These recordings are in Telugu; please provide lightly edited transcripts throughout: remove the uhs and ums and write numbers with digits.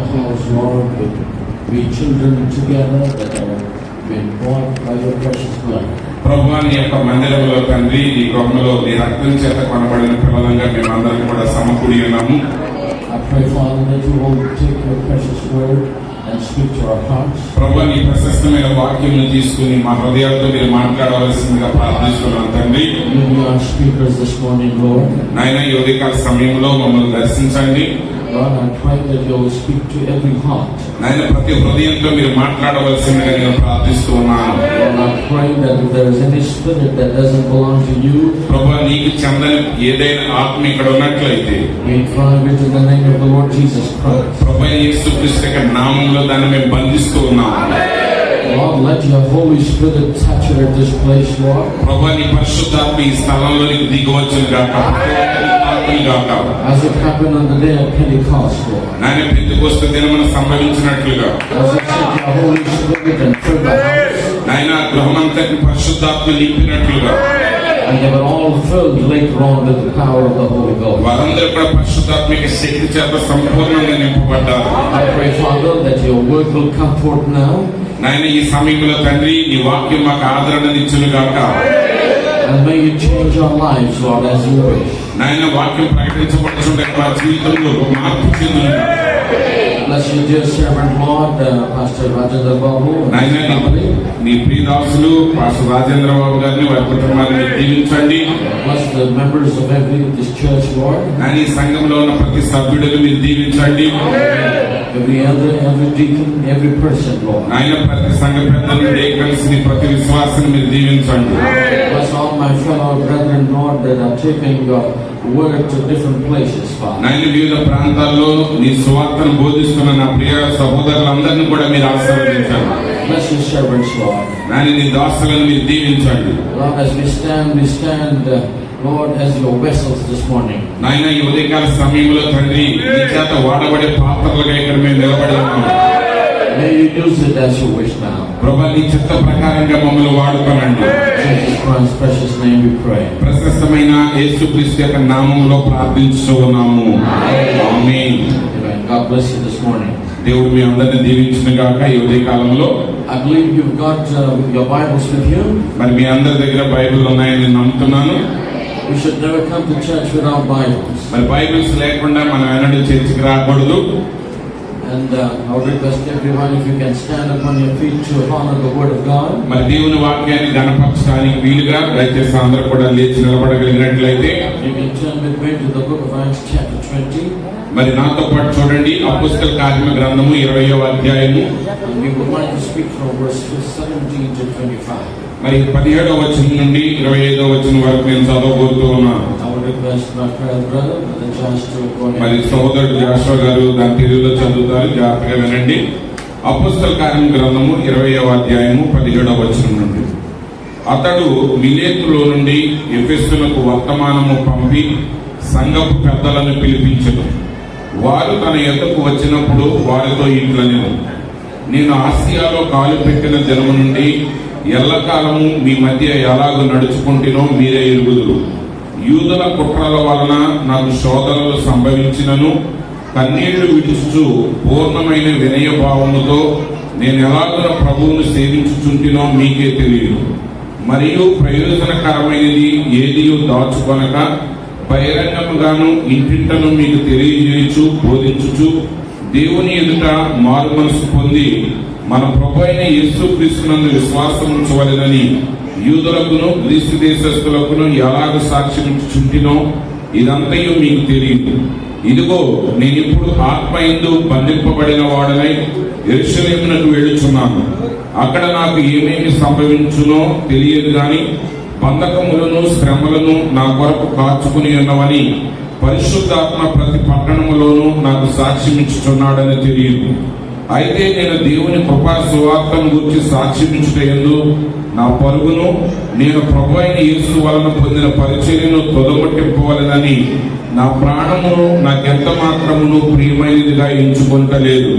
your house, Lord, with we children together that are been bought by your precious blood. ప్రభువా, నీ యొక్క మందిరంలో తండ్రి, ఈ గృహంలో నీ రక్తం చేత కొనబడిన పిల్లలంగా మేమందరం కూడా సమకూడి ఉన్నాము. I pray, Father, that you will take your precious word and speak to our hearts. ప్రభువా, నీ ప్రశస్తమైన వాక్యంను తీసుకుని మా హృదయాలతో మీరు మాట్లాడవలసిందిగా ప్రార్థిస్తున్నాను తండ్రి. You be our speakers this morning, Lord. నాయన, ఈ ఉదయకాల సమయంలో మమ్మల్ని దర్శించండి. Lord, I pray that you will speak to every heart. నాయన, ప్రతి హృదయంతో మీరు మాట్లాడవలసిందిగా నేను ప్రార్థిస్తూ ఉన్నాను. Lord, I pray that if there is any spirit that doesn't belong to you, ప్రభువా, నీకు చెందని ఏదైనా ఆత్మ ఇక్కడ ఉన్నట్లయితే we drive it in the name of the Lord Jesus Christ. ప్రభువా యేసుక్రీస్తు యొక్క నామములో దాన్ని మేము బంధిస్తూ ఉన్నాము. Lord, let your Holy Spirit saturate this place, Lord. ప్రభువా, నీ పరిశుద్ధాత్మ ఈ స్థలంలోనికి దిగవచ్చును గాక. As it happened on the day of Pentecost, Lord. నాయన, పెంతెకొస్తు దినమున సంభవించినట్లుగా As it said, your Holy Spirit and filled the house. నాయన, గృహమంతటి పరిశుద్ధాత్మ నింపినట్లుగా And they were all filled later on with the power of the Holy Ghost. వారందరూ కూడా పరిశుద్ధాత్మిక శక్తి చేత సంపూర్ణంగా నింపబడ్డారు. I pray, Father, that your word will come forth now. నాయన, ఈ సమయంలో తండ్రి, నీ వాక్యం మాకు ఆదరణనిచ్చును గాక. And may you change our lives, Lord, as you wish. నాయన, వాక్యం ప్రకటించబడుతుంటే మా జీవితంలో మార్పు చెందును. Bless your dear servant, Lord, Pastor Rajendra Babu and నాయన, his family. నీ ప్రియదాసులు పాస్టర్ రాజేంద్ర బాబు గారిని, వారి కుటుంబాన్ని దీవించండి. Bless the members of this church, Lord. నాయన, ఈ సంఘంలో ఉన్న ప్రతి సభ్యుడిని మీరు దీవించండి. Every elder, every deacon, every person, Lord. నాయన, ప్రతి సంఘ పెద్దలు, డేకన్స్ని, ప్రతి విశ్వాసాన్ని మీరు దీవించండి. Bless all my fellow brethren, Lord, that are taking your word to different places, Father. నాయన, వివిధ ప్రాంతాల్లో నీ సువార్తను బోధిస్తున్న నా ప్రియ సహోదరులందరినీ కూడా మీరు ఆశీర్వదించండి. Bless your servants, Lord. నాయన, నీ దాసులను మీరు దీవించండి. Lord, as we stand, Lord, as your vessels this morning. నాయన, ఈ ఉదయకాల సమయంలో తండ్రి, నీ చేత వాడబడే పాత్రలుగా ఇక్కడ మేము నిలబడి ఉన్నాము. May you use it as you wish now. ప్రభువా, నీ చిత్త ప్రకారంగా మమ్మల్ని వాడుకోనండి. In Jesus Christ's precious name we pray. ప్రశస్తమైన యేసుక్రీస్తు యొక్క నామములో ప్రార్థించుచూ ఉన్నాము. ఆమేన్. Amen. God bless you this morning. దేవుడు మీ అందరిని దీవించును గాక. ఈ ఉదయ కాలంలో I believe you've got your Bibles with you. మరి మీ అందరి దగ్గర బైబిల్ ఉన్నాయని నేను నమ్ముతున్నాను. We should never come to church without Bibles. మరి బైబిల్స్ లేకుండా మనం ఎన్నడూ చర్చికి రాకూడదు. And I would request everyone, if you can stand upon your feet to honor the word of God. మరి దేవుని వాక్యాన్ని గణపరచడానికి వీలుగా దయచేసి అందరూ కూడా లేచి నిలబడగలిగినట్లయితే You can turn with me to the book of Acts chapter 20. మరి నాతో పాటు చూడండి, అపోస్తల కార్యముల గ్రంథము 20వ అధ్యాయము. And we would like to speak from verse 17 to 25. మరి 17వ వచనం నుండి 25వ వచనం వరకు నేను చదవబోతూ ఉన్నాను. I would request my prayer brother, Brother Josh, to go మరి ahead. సహోదరుడు జాషువా గారు దాని తెలుగులో చదువుతారు, జాగ్రత్తగా వినండి. అపోస్తల కార్యముల గ్రంథము 20వ అధ్యాయము 17వ వచనం నుండి. అతడు మిలేతులో నుండి ఎఫెసునకు వర్తమానము పంపి సంఘపు పెద్దలను పిలిపించెను. వారు తన యొద్దకు వచ్చినప్పుడు వారితో ఇట్లనెను, నేను ఆసియాలో కాలు పెట్టిన దినము నుండి ఎల్లకాలము మీ మధ్య ఎలాగో నడుచుకుంటేనో మీరే ఎరుగుదురు. యూదుల కుట్రల వలన నాకు శోధనలు సంభవించినను కన్నీళ్లు విడుచుచు పూర్ణమైన వినయభావముతో నేను ఎలాగో ప్రభువును సేవించుచుంటినో మీకే తెలియదు. మరియు ప్రయోజనకరమైనది ఏదియో దాచుకొనక బహిరంగముగాను ఇంటింటను మీకు తెలియజేయచ్చు బోధించుచు దేవుని ఎదుట మారు మనసు పొంది మన ప్రభు అయిన యేసుక్రీస్తునందు విశ్వాసం ఉంచవలెనని యూదులకును గ్రీసు దేశస్థులకును ఎలాగ సాక్ష్యమిచ్చుచుంటినో ఇదంతయు మీకు తెలియదు. ఇదిగో నేనిప్పుడు ఆత్మయందు బంధింపబడిన వాడనై యెరూషలేమునకు వెళ్ళుచున్నాను. అక్కడ నాకు ఏమేమి సంభవించునో తెలియదు గాని బంధకములను శ్రమలను నా కొరకు కాచుకుని ఉన్నవని పరిశుద్ధాత్మ ప్రతి పట్టణములోనూ నాకు సాక్ష్యమిచ్చుచున్నాడని తెలియదు. అయితే నేను దేవుని కృపా సువార్తను గురించి సాక్ష్యమిచ్చుటయందు నా పరుగును నేను ప్రభు అయిన యేసు వలన పొందిన పరిచర్యను తొదమట్టింపవలెనని నా ప్రాణమును నాకెంత మాత్రమును ప్రియమైనదిగా ఎంచుకొనలేదు.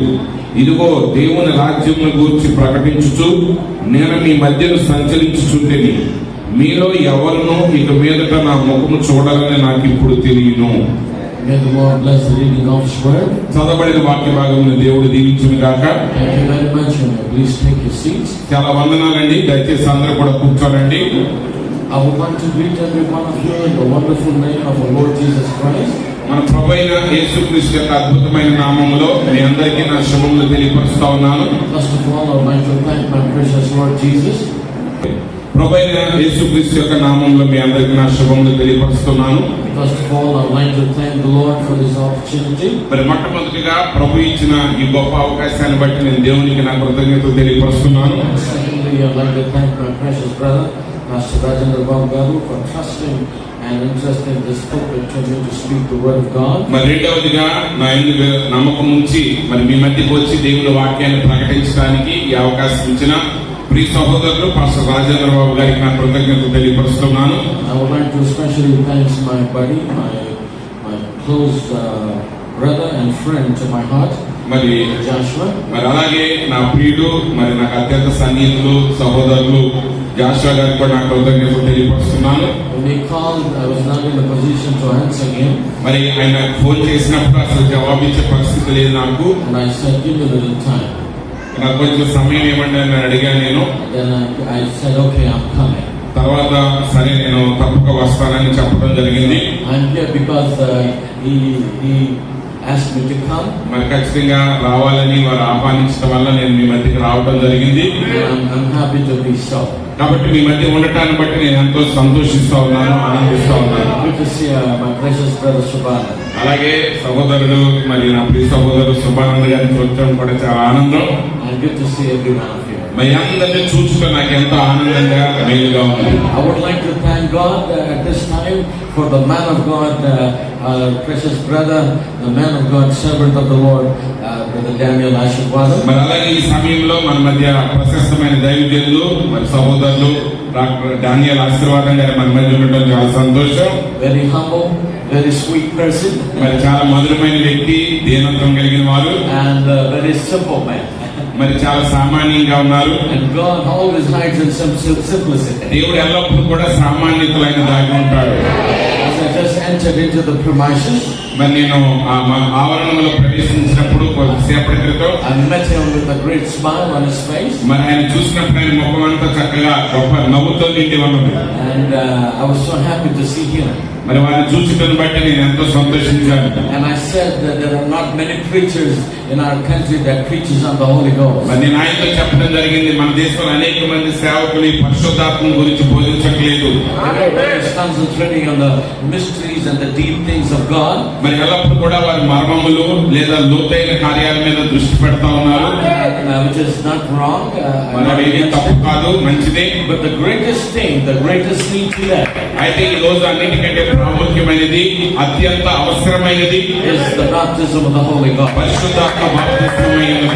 ఇదిగో దేవుని రాజ్యమును గూర్చి ప్రకటించుచు నేను మీ మధ్యను సంచరించుచుంటిని. మీలో ఎవరునూ ఇక మీదట నా ముఖము చూడాలని నాకు ఇప్పుడు తెలియను. May the Lord bless the reading of His word. చదవబడిన వాక్య భాగమును దేవుడు దీవించును గాక. Thank you very much, and please take your seats. చాలా వందనాలండి. దయచేసి అందరూ కూడా కూర్చోనండి. I would like to greet every one of you in the wonderful name of our Lord Jesus Christ. మన ప్రభువైన యేసుక్రీస్తు యొక్క అద్భుతమైన నామములో మీ అందరికీ నా శుభములు తెలియపరుస్తా ఉన్నాను. First of all, I would like to thank my precious Lord Jesus. ప్రభువైన యేసుక్రీస్తు యొక్క నామములో మీ అందరికీ నా శుభములు తెలియపరుస్తున్నాను. First of all, I would like to thank the Lord for this opportunity. మరి మొట్టమొదటిగా ప్రభు ఇచ్చిన ఈ గొప్ప అవకాశాన్ని బట్టి నేను దేవునికి నా కృతజ్ఞతలు తెలియపరుస్తున్నాను. Secondly, I would like to thank my precious brother, Pastor Rajendra Babu Garu, for trusting and entrusting this pulpit to me to speak the word of God. మరి రెండవదిగా నా ఎందుకు నమ్మకం ఉంచి మరి మీ మధ్యకి వచ్చి దేవుని వాక్యాన్ని ప్రకటించడానికి ఈ అవకాశం ఇచ్చిన ప్రియ సహోదరులు పాస్టర్ రాజేంద్ర బాబు గారికి నా కృతజ్ఞతలు తెలియపరుస్తున్నాను. I would like to especially thank my buddy, my close brother and friend to my heart, మరి Joshua. మరి అలాగే నా ప్రియుడు మరి నాకు అత్యంత సన్నిహితులు సహోదరులు జాషువా గారికి కూడా నా కృతజ్ఞతలు తెలియపరుస్తున్నాను. When he called, I was not in a position to answer him, మరి ఆయన ఫోన్ చేసినప్పుడు అసలు జవాబిచ్చే పరిస్థితి లేదు నాకు. and I said, give me a little time. నాకు కొంచెం సమయం ఇవ్వండి అని అడిగాను నేను. Then I said, okay, I'm coming. తర్వాత సరే నేను తప్పక వస్తానని చెప్పడం జరిగింది. I'm here because he asked me to come. మరి ఖచ్చితంగా రావాలని వారు ఆహ్వానించడం వల్ల నేను మీ మధ్యకి రావడం జరిగింది. And I'm happy to be so. కాబట్టి మీ మధ్య ఉండటాన్ని బట్టి నేను ఎంతో సంతోషిస్తా ఉన్నాను, ఆనందిస్తా ఉన్నాను. Good to see my precious brother Subhana. అలాగే సహోదరుడు మరి నా ప్రియ సహోదరుడు సుబ్బానంద గారిని చూడటం కూడా చాలా ఆనందం. And good to see every one of you. మీ అందరినీ చూసుకో నాకు ఎంతో ఆనందంగా మేలుగా ఉంది. I would like to thank God at this time for the man of God, precious brother, the man of God, servant of the Lord, Brother Daniel Ashwada. మరి అలాగే ఈ సమయంలో మన మధ్య ప్రశస్తమైన దైవజనులు మరి సహోదరులు డాక్టర్ డానియల్ ఆశీర్వాదం గారి మన మధ్య ఉండటం చాలా సంతోషం. Very humble, very sweet person, మరి చాలా మధురమైన వ్యక్తి, దీనత్వం కలిగిన వారు, and very simple man. మరి చాలా సామాన్యంగా ఉన్నారు. And God always hides in some simplicity. దేవుడు ఎల్లప్పుడూ కూడా సామాన్యతలైన దాగి ఉంటాడు. As I just entered into the premises, మరి నేను మన ఆవరణంలో ప్రవేశించినప్పుడు కొద్దిసేపటి క్రితం I met him with a great smile on his face, మరి ఆయన చూసినప్పుడు ఆయన ముఖం అంతా చక్కగా గొప్ప నవ్వుతో నిండి ఉన్నది. and I was so happy to see him. మరి వారిని చూసిటను బట్టి నేను ఎంతో సంతోషించాను. And I said that there are not many preachers in our country that preaches on the Holy Ghost. మరి నేను ఆయనతో చెప్పడం జరిగింది, మన దేశంలో అనేక మంది సేవకులు ఈ పరిశుద్ధాత్మ గురించి బోధించట్లేదు. Everybody is concentrating on the mysteries and the deep things of God. మరి ఎల్లప్పుడు కూడా వారి మర్మములు లేదా లోతైన కార్యాల మీద దృష్టి పెడతా ఉన్నారు. Which is not wrong. మరి అవి ఏమీ తప్పు కాదు, మంచిదే. But the greatest thing, the greatest need today అయితే ఈ రోజు అన్నిటికంటే ప్రాముఖ్యమైనది, అత్యంత అవసరమైనది is the baptism of the Holy Ghost. పరిశుద్ధాత్మ బాప్తిస్మమైనది.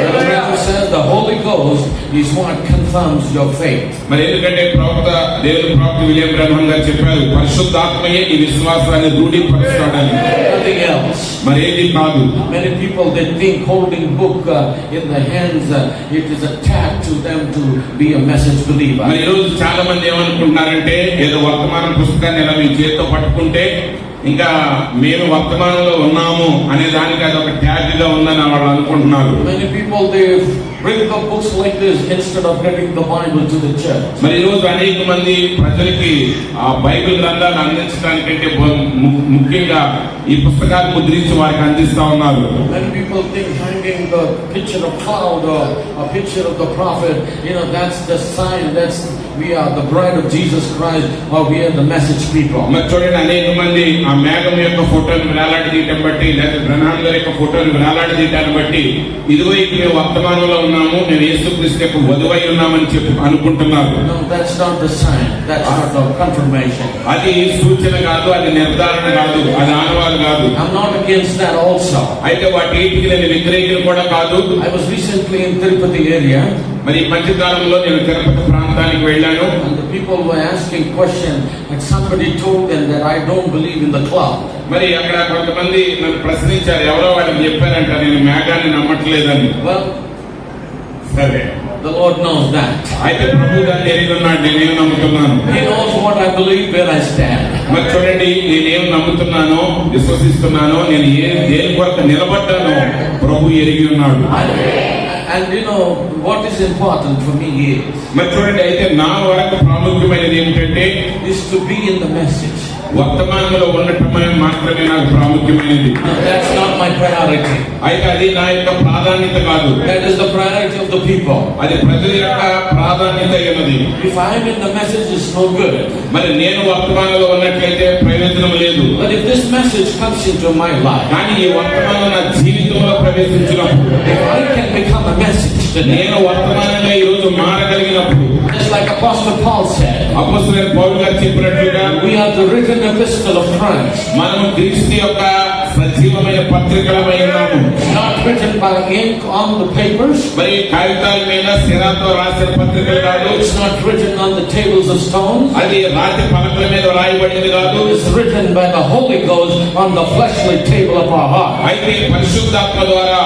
The Bible says the Holy Ghost is what confirms your faith. మరి ఎందుకంటే దేవుని ప్రవక్త విలియం బ్రహ్మం గారు చెప్పారు, పరిశుద్ధాత్మయే ఈ విశ్వాసాన్ని రూఢీపరుస్తాడని. Nothing else. మరి ఏది కాదు. Many people they think holding book in the hands it is a tag to them to be a message believer. మరి ఈ రోజు చాలా మంది ఏమనుకుంటున్నారంటే, ఏదో వర్తమాన పుస్తకాన్ని ఎలా మీ చేతితో పట్టుకుంటే ఇంకా మేము వర్తమానంలో ఉన్నాము అనే దానికి అది ఒక ట్యాగ్ గా ఉందని వాళ్ళు అనుకుంటున్నారు. Many people they bring the books like this instead of getting the Bible to the church. మరి ఈ రోజు అనేక మంది ప్రజలకి ఆ బైబిల్ గ్రంథాన్ని అందించడానికంటే ముఖ్యంగా ఈ పుస్తకాన్ని ముద్రించి వారికి అందిస్తా ఉన్నారు. Many people think hanging the picture of cloud or a picture of the prophet, that's the sign that's we are the bride of Jesus Christ or we are the message people. మరి చూడండి, అనేక మంది ఆ మేఘం యొక్క ఫోటోని వేలాడదీయటం బట్టి లేదా బ్రహ్మాం గారి యొక్క ఫోటోని వేలాడదీయటాన్ని బట్టి ఇదిగో మేము వర్తమానంలో ఉన్నాము, మేము యేసుక్రీస్తు యొక్క వధువై ఉన్నామని చెప్పి అనుకుంటున్నారు. No, that's not the sign. That's not the confirmation. అది సూచన కాదు, అది నిర్ధారణ కాదు, అది ఆనవాలు కాదు. I'm not against that also. అయితే వాటికి నేను వ్యతిరేకులు కూడా కాదు. I was recently in Tirupati area. మరి ఈ మధ్య కాలంలో నేను తిరుపతి ప్రాంతానికి వెళ్ళాను. And the people were asking questions and somebody told them that I don't believe in the cloud. మరి అక్కడ కొంతమంది నన్ను ప్రశ్నించారు, ఎవరో వాళ్ళకి చెప్పారంట నేను మేఘాన్ని నమ్మట్లేదని. Well, సరే, The Lord knows that. అయితే ప్రభు దాన్ని ఎరిగి ఉన్నాడు, నేనేం నమ్ముతున్నాను. He knows what I believe, where I stand. మరి చూడండి, నేనేం నమ్ముతున్నానో, విశ్వసిస్తున్నానో, నేను దేని కొరకు నిలబడ్డానో ప్రభు ఎరిగి ఉన్నాడు. And you know what is important for me is. మరి చూడండి, అయితే నా వరకు ప్రాముఖ్యమైనది ఏమిటంటే is to be in the message. వర్తమానంలో ఉండటమే మాత్రమే నాకు ప్రాముఖ్యమైనది. That's not my priority. అయితే అది నా యొక్క ప్రాధాన్యత కాదు. That is the priority of the people. అది ప్రజల యొక్క ప్రాధాన్యత అయినది. If I am in the message, it's no good. మరి నేను వర్తమానంలో ఉన్నట్లయితే ప్రయోజనం లేదు. But if this message comes into my life, కానీ ఈ వర్తమానం నా జీవితంలో ప్రవేశించినప్పుడు, if I can become a message today, నేను వర్తమానంగా ఈ రోజు మారగలిగినప్పుడు, just like Apostle Paul said, అపోస్తలుడైన పౌలు గారు చెప్పినట్లుగా, we are the written epistle of Christ. మనము క్రీస్తు యొక్క సజీవమైన పత్రికలమై ఉన్నాము. Not written by ink on the papers. మరి కాగితాల మీద సిరాతో రాసిన పత్రికలు కాదు. It's not written on the tables of stone. అది రాతి పలకల మీద రాయబడింది కాదు. It's written by the Holy Ghost on the fleshly table of our heart. అయితే పరిశుద్ధాత్మ ద్వారా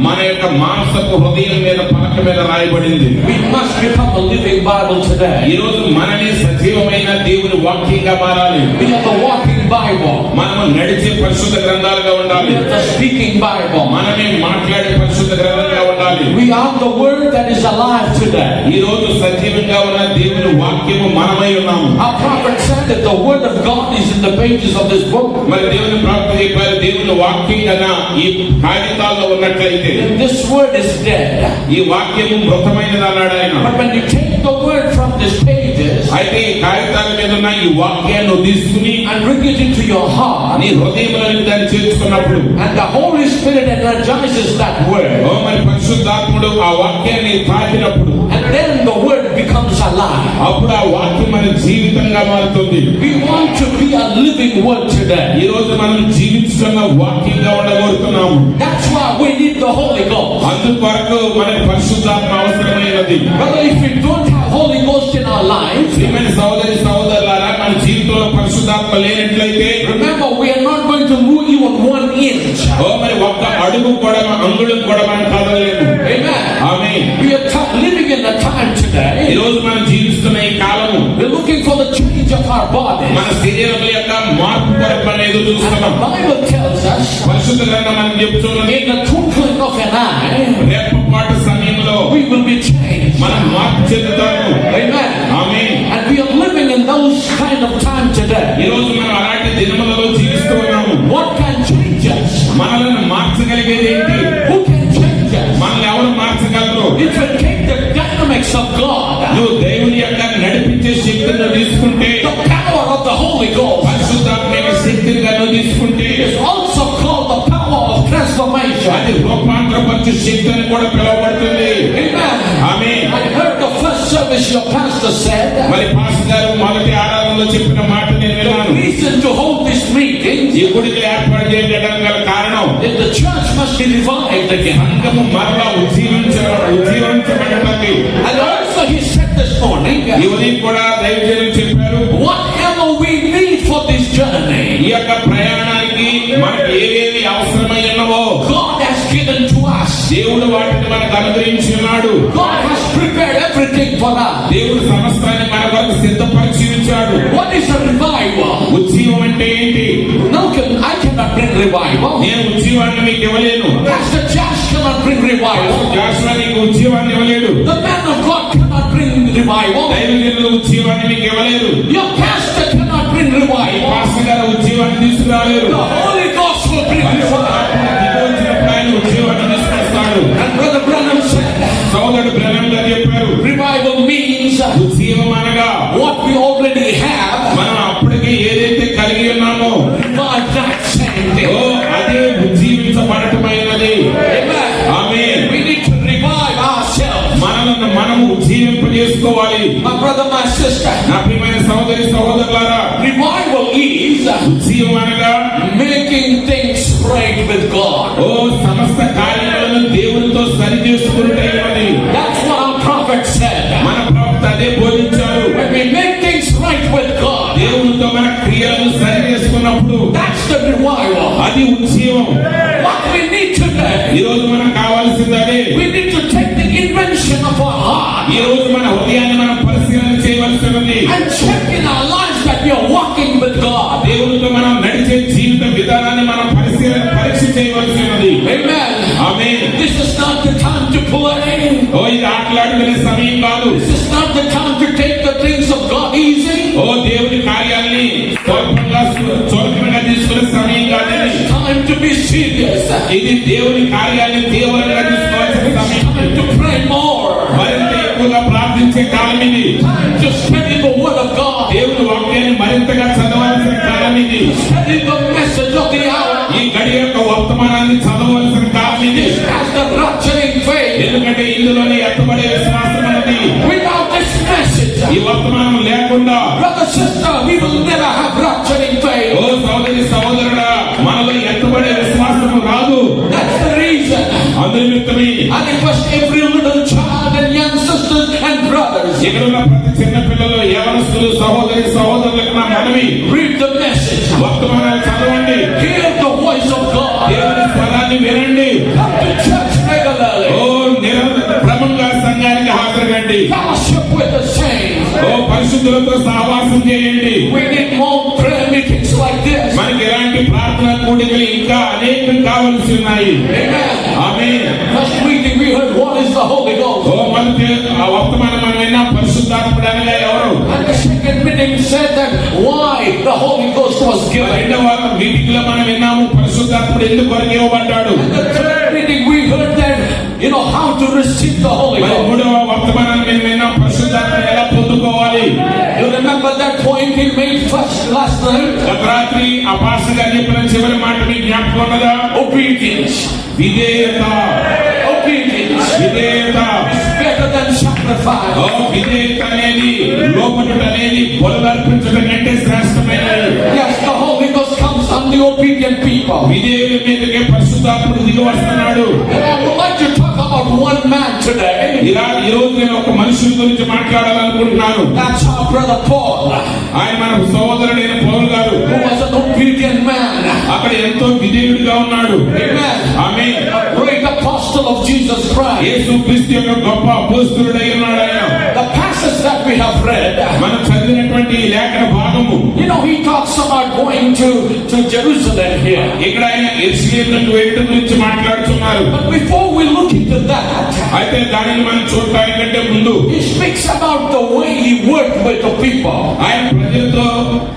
మన యొక్క మాంసపు హృదయం మీద పలక మీద రాయబడింది. We must become a living Bible today. ఈ రోజు మనమే సజీవమైన దేవుని వాక్యంగా మారాలి. We are the walking Bible. మనము నడిచే పరిశుద్ధ గ్రంథాలుగా ఉండాలి. We are the speaking Bible. మనమే మాట్లాడే పరిశుద్ధ గ్రంథంగా ఉండాలి. We are the word that is alive today. ఈ రోజు సజీవంగా ఉన్న దేవుని వాక్యము మనమై ఉన్నాము. Our prophet said that the word of God is in the pages of this book. మరి దేవుని ప్రవక్త చెప్పారు, దేవుని వాక్యం కన్నా ఈ కాగితాల్లో ఉన్నట్లయితే If this word is dead, ఈ వాక్యము మృతమైనది అన్నాడు ఆయన. but when you take the word from these pages అయితే ఈ కాగితాల మీద ఉన్న ఈ వాక్యాన్ని తీసుకుని and bring it into your heart, నీ హృదయంలోకి దాన్ని చేర్చుకున్నప్పుడు, and the Holy Spirit energizes that word, ఓ మరి పరిశుద్ధాత్ముడు ఆ వాక్యాన్ని తాకినప్పుడు, and then the word becomes alive. అప్పుడు ఆ వాక్యం మన జీవితంగా మారుతుంది. We want to be a living word today. ఈ రోజు మనం జీవించుతున్న వాక్యంగా ఉండగోరుతున్నాము. That's why we need the Holy Ghost. అందుకొరకు మనకు పరిశుద్ధాత్మ అవసరమైనది. But if we don't have Holy Ghost in our lives, ప్రియమైన సహోదరి సహోదరులారా, మన జీవితంలో పరిశుద్ధాత్మ లేనట్లయితే, remember we are not going to move even 1 inch. ఓ మరి ఒక్క అడుగు కూడా అంగుళం కూడా మనం కదలలేము. Amen. Amen. We are living in the time ఈ today. రోజు మనం జీవిస్తున్న ఈ కాలము, We're looking for the change of our body. మన శరీరం యొక్క మార్పు కొరకు మనం ఎదురు And చూస్తున్నాం. the Bible tells us, పరిశుద్ధ గ్రంథం మనం చెప్తున్నది, in the twinkling of an eye, రెప్పపాటు సమయంలో we will be changed. మనం మార్పు చెందుతాము. Amen. Amen. And we are living in those kind of time ఈ today. రోజు మనం అలాంటి దినములలో జీవిస్తూ ఉన్నాము. What can change us? మనల్ని మార్చగలిగేది ఏంటి? Who can change us? మనల్ని ఎవరు మార్చగలరు? It will take the dynamics of God, నువ్వు దేవుని యొక్క నడిపించే శక్తిని తీసుకుంటే, the power of the Holy Ghost. పరిశుద్ధాత్మ యొక్క శక్తిని నువ్వు తీసుకుంటే, It is also called the power of transformation. అది రూపాంతరపరిచే శక్తి అని కూడా పిలువబడుతుంది. Amen. Amen. I heard the first service your pastor said, మరి పాస్టర్ గారు మొదటి ఆరాధనలో చెప్పిన మాట నేను the విన్నాను. reason to hold this meeting ఈ గుడికి ఏర్పాటు చేయడానికి గల కారణం, is the church must be revived again. సంఘము మరలా ఉజ్జీవించబడటానికి. And also he said this morning, ఈ ఉదయం కూడా దైవజనులు చెప్పారు, whatever we need for this journey, ఈ యొక్క ప్రయాణానికి మనకు ఏవేవి అవసరమై ఉన్నవో God has given to us. దేవుడు వాటిని మనకు అనుగ్రహించి ఉన్నాడు. God has prepared everything for us. దేవుడు సమస్తాన్ని మన కొరకు సిద్ధపరిచి ఉంచాడు. What is a revival? ఉజ్జీవం అంటే ఏంటి? No, I cannot bring revival. నేను ఉజ్జీవాన్ని మీకు ఇవ్వలేను. Pastor Josh cannot bring revival. Jashuva నీకు ఉజ్జీవాన్ని ఇవ్వలేడు. The man of God cannot bring revival. దైవజనులు ఉజ్జీవాన్ని మీకు ఇవ్వలేరు. Your pastor cannot bring ఈ revival. పాస్టర్ గారు ఉజ్జీవాన్ని తీసుకురాలేరు. The Holy Ghost will bring revival. దిగి వచ్చినప్పుడు ఆయన ఉజ్జీవాన్ని తీసుకొస్తాడు. And Brother Branham said, సోదరుడు బ్రహ్మ గారు చెప్పారు, revival means ఉజ్జీవం అనగా what we already have. మనం అప్పటికే ఏదైతే కలిగి ఉన్నామో, Revive that same thing. ఓ అదే ఉజ్జీవించబడటమైనది. Amen. Amen. We need to revive ourselves. మనలను మనము ఉజ్జీవింపజేసుకోవాలి. My brother, my sister, నా ప్రియమైన సహోదరి సహోదరులారా, revival is ఉజ్జీవం అనగా making things right with God. ఓ సమస్త కార్యాలను దేవునితో సరి చేసుకున్నది. That's what our prophet said. మన ప్రవక్త అదే బోధించారు. When we make things right with God, దేవునితో మన క్రియలను సరి చేసుకున్నప్పుడు that's the revival. అది ఉజ్జీవం. What we need today, ఈ రోజు మనకు కావాల్సింది అదే. we need to take the invention of our heart ఈ రోజు మన హృదయాన్ని మనం పరిశీలన చేయవలసి ఉన్నది. and check in our lives that we are walking with God. దేవునితో మనం నడిచే జీవిత విధానాన్ని మనం పరీక్ష చేయవలసి ఉన్నది. Amen. Amen. This is not the time to play. ఓ ఇది ఆటలాడుకునే సమయం కాదు. This is not the time to take the things of God easy. ఓ దేవుని కార్యాలని స్వల్పంగా తీసుకునే సమయం కాదు. It's time to be serious. ఇది దేవుని కార్యాన్ని తీవ్రంగా తీసుకోవాల్సిన సమయం. Time to pray more. మరింత ఎక్కువగా ప్రార్థించే కాలం ఇది. Time to study the word of God. దేవుని వాక్యాన్ని మరింతగా చదవాల్సిన కాలం ఇది. Study the message of the hour. ఈ గడి యొక్క వర్తమానాన్ని చదవవలసిన కాలం ఇది. As the rapturing faith. ఎందుకంటే ఇందులోనే ఎత్తబడే విశ్వాసం అన్నది. Without this message, ఈ వర్తమానం లేకుండా brother, sister, we will never have rapturing faith. ఓ సోదరి సహోదరుడా, మనలో ఎత్తబడే విశ్వాసం రాదు. That's the reason. అందునిమిత్తమే I request every little child and young sisters and brothers, ఇక్కడ ఉన్న ప్రతి చిన్న పిల్లలు, యవనస్తులు, సహోదరులకు నా మనవి, read the message. వర్తమానాలు చదవండి. Hear the voice of God. దేవుని స్వరాన్ని వినండి. Come to church regularly. ఓ క్రమంగా సంఘానికి హాజరుగండి. Fellowship with the saints. ఓ పరిశుద్ధులతో సహవాసం చేయండి. We need more prayer meetings like this. మనకి ఎలాంటి ప్రార్థన కూడికలు ఇంకా అనేకం కావలసి ఉన్నాయి. Amen. Amen. First meeting we heard, what is the Holy Ghost? ఓ మొదటి ఆ వర్తమానం మనం విన్నాం, పరిశుద్ధాత్ముడు అనగా ఎవరు? And the second meeting said that why the Holy Ghost was given. రెండవ మీటింగ్ లో మనం విన్నాము, పరిశుద్ధాత్ముడు ఎందుకు కొరకు ఇవ్వబడ్డాడు. And the third meeting we heard that, how to receive the Holy మరి Ghost. మూడవ వర్తమానాన్ని మేము విన్నాం, పరిశుద్ధాత్మను ఎలా పొందుకోవాలి. You remember that point he made first last night? గత రాత్రి ఆ పాస్టర్ గారు చెప్పిన చివరి మాట మీకు జ్ఞాపకం ఉన్నదా? Obedience. విధేయత. Obedience విధేయత. is better than sacrifice. ఓ విధేయత అనేది, లోపట అనేది బలులు అర్పించడం కంటే శ్రేష్టమైనది. Yes, the Holy Ghost comes on the obedient people. విధేయుల మీదకే పరిశుద్ధాత్ముడు దిగి వస్తున్నాడు. And I would like to talk about one man today. ఇలా ఈ రోజు నేను ఒక మనుషుల గురించి మాట్లాడాలనుకుంటున్నాను. That's our brother Paul, ఆయన మన సహోదరుడైన పౌలు గారు. who was an obedient man. అక్కడ ఎంతో విధేయుడిగా ఉన్నాడు. Amen. Amen. A great apostle of Jesus Christ. యేసు క్రీస్తు యొక్క గొప్ప అపోస్తలుడై ఉన్నాడు ఆయన. The passage that we have read, మనం చదివినటువంటి ఈ లేఖన భాగము, he talks about going to Jerusalem here. ఇక్కడ ఆయన యెరూషలేముకు వెళ్ళడం గురించి మాట్లాడుతున్నారు. But before we look into that, అయితే దానిని మనం చూడటానికంటే ముందు he speaks about the way he worked with the people. ఆయన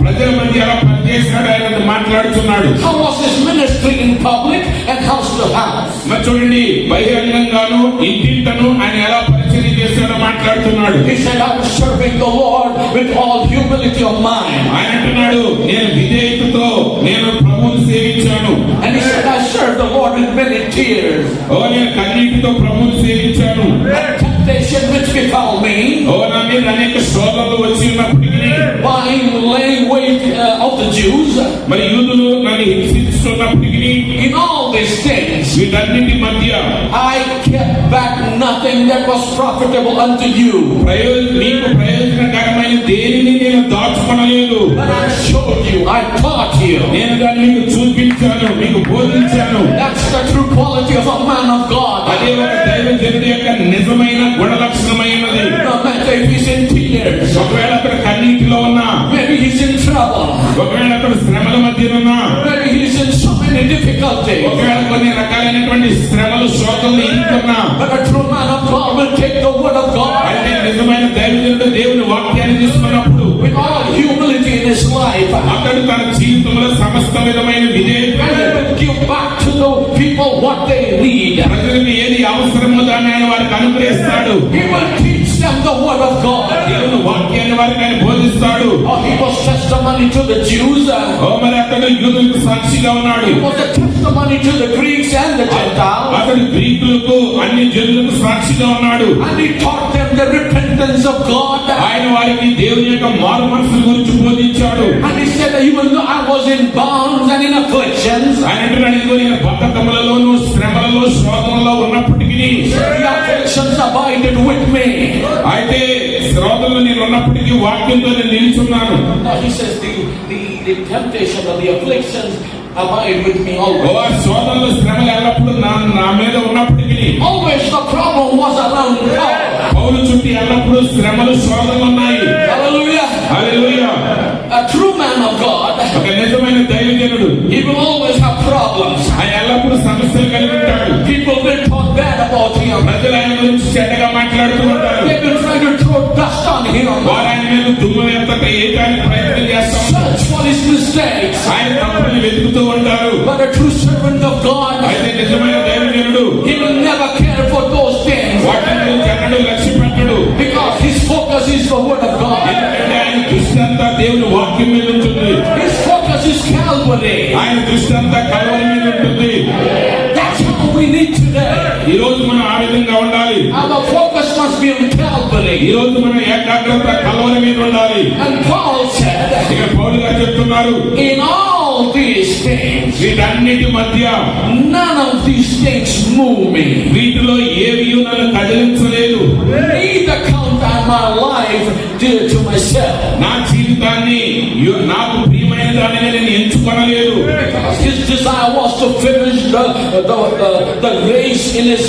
ప్రజల మధ్య ఎలా పనిచేశాడు ఆయన మాట్లాడుతున్నాడు. How was his ministry in public and house to house? మరి చూడండి, బహిరంగంగాను ఇంటింటను ఆయన ఎలా పరిచయం చేశాడో మాట్లాడుతున్నాడు. He said, I was serving the Lord with all humility of mind. ఆయన అంటున్నాడు, నేను విధేయతతో నేను ప్రభువుని సేవించాను. And he said, I served the Lord with many tears. ఓ నేను కన్నీటితో ప్రభువుని సేవించాను. And temptation which befell me, ఓ నా మీద అనేక శోధనలు వచ్చి ఉన్నప్పటికీ, by laying wait of the Jews, మరి యూదులు నన్ను హింసిస్తున్నప్పటికీ, in all these things, వీటన్నిటి మధ్య I kept back nothing that was profitable unto you. మీకు ప్రయోజనకరమైన దేనిని నేను దాచుకొనలేదు. But I showed you, I taught you. నేను దాన్ని మీకు చూపించాను, మీకు బోధించాను. That's the true quality of a man of God. అదే ఒక దైవజనుడి యొక్క నిజమైన గుణ లక్షణమైనది. No matter if he's in tears, ఒకవేళ అక్కడ కన్నీటిలో ఉన్నా, maybe he's in trouble, ఒకవేళ అక్కడ శ్రమల మధ్య ఉన్నా, maybe he's in so many difficulties, ఒకవేళ కొన్ని రకాలైనటువంటి శ్రమలు శోధనలు ఎదుర్కొన్నా, but a true man of God will take the word of God అయితే నిజమైన దైవజనుడు దేవుని వాక్యాన్ని తీసుకున్నప్పుడు with all humility in his life, అతడు తన జీవితంలో సమస్త విధమైన విధేయత, and he will give back to the people what they need. ప్రజలకు ఏది అవసరమో దాన్ని ఆయన వారికి అనుగ్రహిస్తాడు. He will teach them the word of God. దేవుని వాక్యాన్ని వారికి ఆయన బోధిస్తాడు. He was testimony to the Jews. ఓ మరి అతడు యూదులకు సాక్షిగా ఉన్నాడు. He was a testimony to the Greeks and the Gentiles. అతడు గ్రీకులకు అన్ని జనులకు సాక్షిగా ఉన్నాడు. And he taught them the repentance of God. ఆయన వారికి దేవుని యొక్క మారు మనసు గురించి బోధించాడు. And he said that even though I was in bonds and in afflictions, ఆయన అంటున్నాడు, ఇదిగో నేను బద్ధకములలోను శ్రమలలో శోధనలో ఉన్నప్పటికీ, the afflictions abided with me. అయితే శ్రోతలు నేను ఉన్నప్పటికీ వాక్యంతో నేను నిలుచున్నాను. Now he says the temptation or the afflictions abide with me oh always. శోధనలు శ్రమలు ఎల్లప్పుడూ నా మీద ఉన్నప్పటికీ, Always the problem was around God. పౌలు చుట్టూ ఎల్లప్పుడూ శ్రమలు శోధనలు ఉన్నాయి. Hallelujah. Hallelujah. A true man of God, ఒక నిజమైన దైవజనుడు he will always have problems. ఆయన ఎల్లప్పుడూ సమస్యలు కలిగి ఉంటాడు. People will talk bad about him. ప్రజలు ఆయన గురించి చెడ్డగా మాట్లాడుతూ ఉంటారు. They've been trying to throw dust on him. వారు ఆయన మీద దుమ్ము వేయడానికి ప్రయత్నం చేస్తూ ఉంటారు. Search for his mistakes. ఆయన తప్పుల్ని వెతుకుతూ ఉంటారు. But a true servant of God, అయితే నిజమైన దైవజనుడు he will never care for those things. వాటిని గురించి ఎన్నడూ లక్ష్య పెట్టడు. Because his focus is the word of God. ఎందుకంటే ఆయన దృష్టి అంతా దేవుని వాక్యం మీద ఉంటుంది. His focus is Calvary. ఆయన దృష్టి అంతా కలవరి మీద ఉంటుంది. That's how we need today. ఈ రోజు మనం ఆ విధంగా ఉండాలి. Our focus must be on Calvary. ఈ రోజు మన ఏకాగ్రత కలవరి మీద ఉండాలి. And Paul said, ఇక పౌలు గారు చెప్తున్నారు, in all these things, వీటన్నిటి మధ్య none of these things move me. వీటిలో ఏవి నన్ను కదిలించలేదు. Neither count I my life dear to myself. నా జీవితాన్ని నాకు ప్రియమైన దానిని నేను ఎంచుకొనలేదు. His desire was to finish the race in his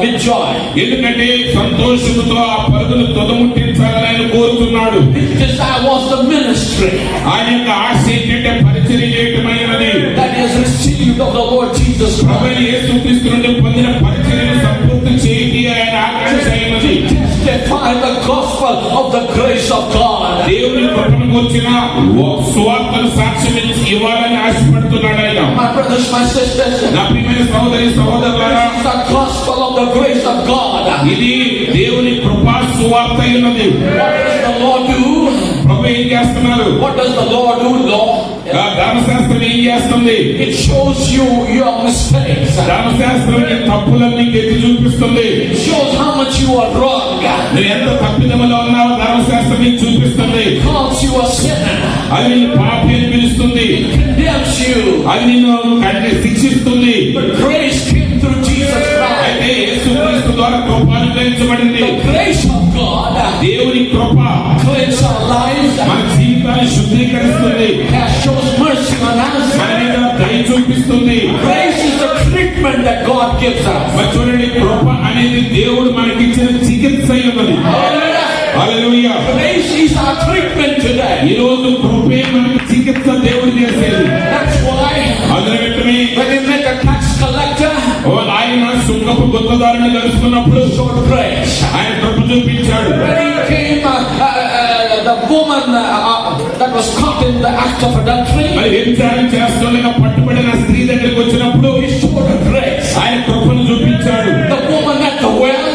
with joy. ఎందుకంటే సంతోషముతో ఆ పరుగును తొదముట్టించాలని ఆయన కోరుతున్నాడు. His desire was the ministry ఆయన యొక్క ఆశ ఏంటంటే పరిచర్య చేయటమైనది. that he has received of the Lord Jesus Christ. ప్రభువైన యేసుక్రీస్తు నుండి పొందిన పరిచర్యను సంపూర్తి చేయటి ఆయన ఆకాంక్ష అయినది. Testify the gospel of the grace of God. దేవుని కృపను గురించిన సువార్తను సాక్ష్యం ఇవ్వాలని ఆశపడుతున్నాడు ఆయన. My brothers, my sisters, నా ప్రియమైన సహోదరి సహోదరులారా, this is the gospel of the grace of God. ఇది దేవుని కృపా సువార్త అయినది. What does the Lord do? ప్రభు ఏం చేస్తున్నారు? What does the Lord do, Lord? ధర్మశాస్త్రం ఏం చేస్తుంది? It shows you your mistakes. ధర్మశాస్త్రం నీ తప్పులన్నీ ఎత్తి చూపిస్తుంది. It shows how much you are wrong. నువ్వు ఎంత తప్పిదములో ఉన్నావో ధర్మశాస్త్రం నీకు చూపిస్తుంది. It calls you a sinner. అది నిన్ను పాపి అని పిలుస్తుంది. It condemns you. అది నిన్ను శిక్షిస్తుంది. But grace came through Jesus Christ. అయితే యేసుక్రీస్తు ద్వారా కృప అనుగ్రహించబడింది. The grace of God దేవుని కృప cleanses our lives. మన జీవితాన్ని శుద్ధీకరిస్తుంది. That shows mercy on us. మన మీద దయ చూపిస్తుంది. Grace is the treatment that God gives us. మరి చూడండి, కృప అనేది దేవుడు మనకిచ్చిన చికిత్స అయి ఉన్నది. Hallelujah. Hallelujah. Grace is our treatment today. ఈ రోజు కృపే మనకి చికిత్స దేవుడు చేసేది. That's why అందులో వెంటనే when we met a tax collector, ఆయన సుంకపు గుత్తదారుని కలుసుకున్నప్పుడు showed grace. ఆయన కృప చూపించాడు. When he came, the woman that was caught in the act of adultery, మరి వ్యభిచారం చేస్తుండగా పట్టుబడిన స్త్రీ దగ్గరికి వచ్చినప్పుడు he showed grace. ఆయన కృపను చూపించాడు. The woman at the well,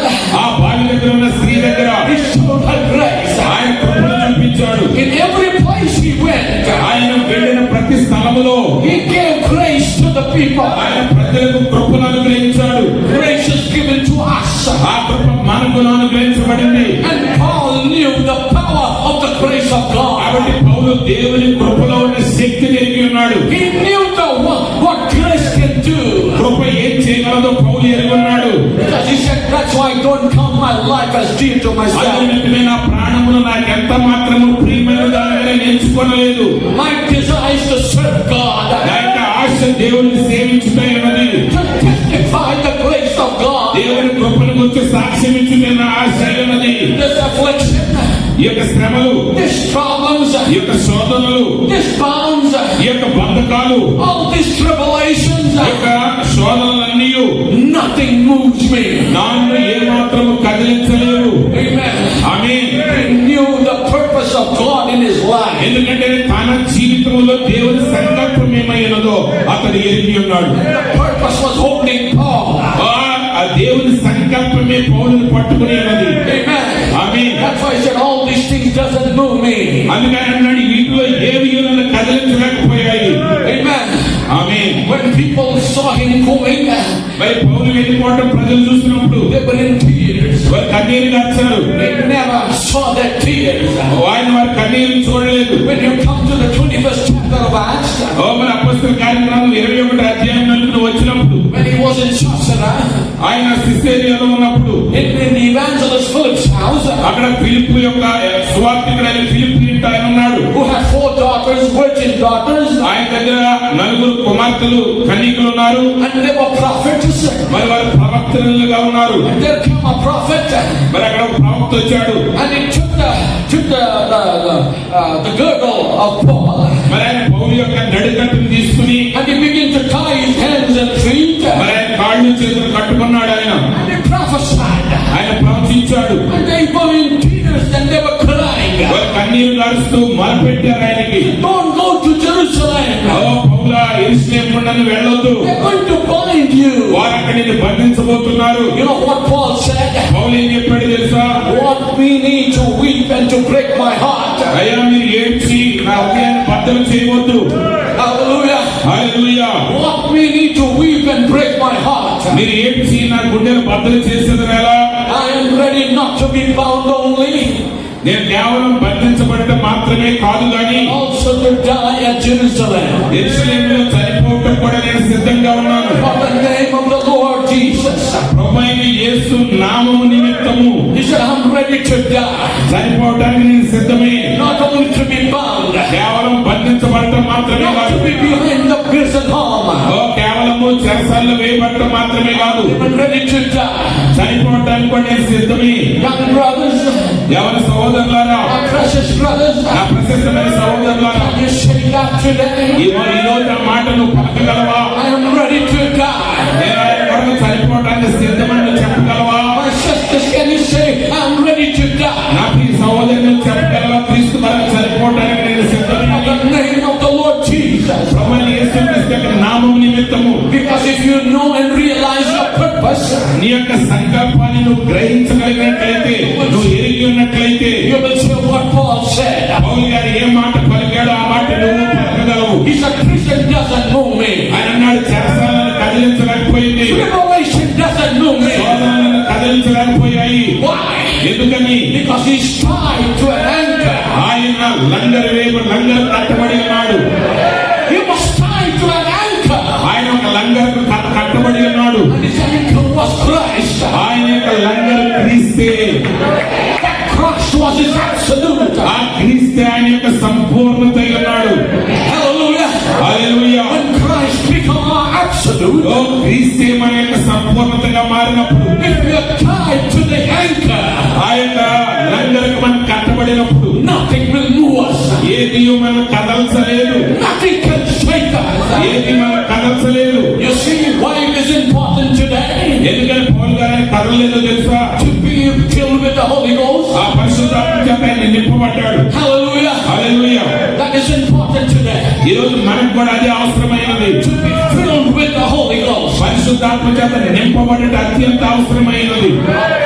ఆ బావి దగ్గర ఉన్న స్త్రీ దగ్గర he showed her grace. ఆయన కృపను చూపించాడు. In every place he went, ఆయన వెళ్ళిన ప్రతి స్థలములో he gave grace to the people. ఆయన ప్రజలకు కృపను అనుగ్రహించాడు. Grace is given to us. ఆ కృప మనకు అనుగ్రహించబడింది. And Paul knew the power of the grace of God. కాబట్టి పౌలు దేవుని కృపలో ఉన్న శక్తిని ఎరిగి ఉన్నాడు. He knew what grace can do. కృప ఏం చేయగలదో పౌలు ఎరిగి ఉన్నాడు. Because he said, that's why I don't count my life as dear to myself. అందునిమిత్తమే నా ప్రాణమును నాకు ఎంత మాత్రము ప్రియమైన దానిగా ఎంచుకొనలేదు. My desire is to serve God. నా యొక్క ఆశ దేవుని సేవించుటై ఉన్నది. To testify the grace of God. దేవుని కృపను గురించి సాక్ష్యం ఇచ్చుట నా ఆశ ఉన్నది. This affliction, ఈ యొక్క శ్రమలు, these problems, ఈ యొక్క శోధనలు, these bounds, ఈ యొక్క బంధకాలు, all these tribulations, ఈ యొక్క శోధనలన్నీ nothing moves me. నన్ను ఏ మాత్రము కదిలించలేవు. Amen. Amen. He knew the purpose of God in his life. ఎందుకంటే తన జీవితంలో దేవుని సంకల్పం ఏమైనదో అతడు ఎరిగి ఉన్నాడు. The purpose was holding Paul. ఆ దేవుని సంకల్పమే పౌలుని పట్టుకుని ఉన్నది. Amen. Amen. That's why I said all these things doesn't move me. అందుకని అన్నాడు, వీటిలో ఏవి నన్ను కదిలించలేకపోయాయి. Amen. Amen. When people saw him going, మరి పౌలు వెళ్ళిపోవడం ప్రజలు చూసినప్పుడు they were in tears. వారు కన్నీరు కాచారు. They never saw their tears. ఆయన వారి కన్నీరు చూడలేదు. When you come to the 21st chapter book of Acts, ఓ మరి అపొస్తలుల కార్యక్రమం 21 అధ్యాయం నుండి వచ్చినప్పుడు when he was in Caesarea, ఆయన సిసేరియాలో ఉన్నప్పుడు in the evangelist Philip's house, అక్కడ ఫిలిప్పు యొక్క సువార్తికుడైన ఫిలిప్పు ఇంట ఆయన ఉన్నాడు. who had 4 daughters, virgin daughters, ఆయన దగ్గర 4 కుమార్తెలు కన్యకలు ఉన్నారు. and they were prophets. మరి వారు ప్రవక్తలుగా ఉన్నారు. And there came a prophet, మరి అక్కడ ఒక ప్రవక్త వచ్చాడు. and he took the girdle of Paul, మరి ఆయన పౌలు యొక్క నడికట్టును తీసుకుని and he began to tie his hands and feet, మరి ఆయన కాళ్ళు చేతులు కట్టుకున్నాడు. and he prophesied. ఆయన ప్రవచించాడు. And they were in tears and they were crying, వారు కన్నీరు గారుస్తూ మొరపెట్టారు ఆయనకి. don't go to Jerusalem, ఓ పౌలా, యెరూషలేము గుండాను వెళ్ళొద్దు, they're going to bind you. వారు అక్కడ నిన్ను బంధించబోతున్నారు. You know what Paul said? పౌలు ఏం చెప్పాడు తెలుసా? What we need to weep and to break my heart. అయ్యా మీరు ఏడ్చి నా హృదయాన్ని బద్దలు చేయవద్దు. Hallelujah. Hallelujah. What we need to weep and break my heart. మీరు ఏడ్చి నా గుండెను బద్దలు చేసేది ఎలా? I am ready not to be bound only, నేను కేవలం బంధించబడటం మాత్రమే కాదు గాని also to die at Jerusalem. యెరూషలేములో చనిపోవటం కూడా నేను సిద్ధంగా ఉన్నాను. For the name of the Lord Jesus. ప్రభువైన యేసు నామము నిమిత్తము He said, I'm ready to die. చనిపోవటానికి నేను సిద్ధమే. Not only to be bound, కేవలం బంధించబడటం మాత్రమే not కాదు. to be behind the prison home. ఓ కేవలము చెరసాల్లో వేయబడటం మాత్రమే కాదు. I'm ready to die. చనిపోవటానికి కూడా నేను సిద్ధమే. Young brothers, ఎవరి సహోదరులారా, my precious brothers, నా ప్రశస్తమైన సహోదరులారా, can you say that today? ఈ రోజు ఆ మాటను పలకగలవా? I am ready to die. నేను ఆయన కొరకు చనిపోవటానికి సిద్ధమని చెప్పగలవా? My sisters, can you say, I'm ready to die? నాకు ఈ సహోదరుని చెప్పగలవా? క్రీస్తు కొరకు చనిపోవటానికి నేను సిద్ధమే. In the name of the Lord Jesus. ప్రభువైన యేసుక్రీస్తు యొక్క నామము నిమిత్తము. Because if you know and realize your purpose, నీ యొక్క సంకల్పాన్ని నువ్వు గ్రహించగలిగినట్లయితే, నువ్వు ఎరిగి ఉన్నట్లయితే, you will say what Paul said. పౌలు గారు ఏ మాట పలికాడో ఆ మాట నువ్వు పలకగలవు. He said, prison doesn't move me. ఆయన అన్నాడు, చెరసాలను కదిలించలేకపోయింది, Tribulation doesn't move me. శోధనలను కదిలించలేకపోయాయి. Why? ఎందుకని? Because he's tied to an anchor. ఆయన లంగరు కట్టబడి ఉన్నాడు. He was tied to an anchor. ఆయన ఒక లంగరు కట్టబడి ఉన్నాడు. And his anchor was Christ. ఆయన యొక్క లంగరు క్రీస్తే. That Christ was his absolute. ఆ క్రీస్తే ఆయన యొక్క సంపూర్ణత అయి ఉన్నాడు. Hallelujah. Hallelujah. When Christ become our absolute, ఓ క్రీస్తే మన యొక్క సంపూర్ణతగా మారినప్పుడు, if we are tied to the anchor, ఆ యొక్క లంగరుకు మనం కట్టబడినప్పుడు nothing will move us. ఏది మనం కదల్చలేదు. Nothing can shake us. ఏది మనం కదల్చలేదు. You see why it is important today ఎందుకని పౌలు గారు ఆయన కదలలేదో తెలుసా? to be filled with the Holy Ghost. ఆ పరిశుద్ధాత్మ చేత ఆయన నింపబడ్డాడు. Hallelujah. Hallelujah. That is important today. ఈ రోజు మనకు కూడా అదే అవసరమైనది. To be filled with the Holy Ghost. పరిశుద్ధాత్మ చేత నింపబడట అత్యంత అవసరమైనది.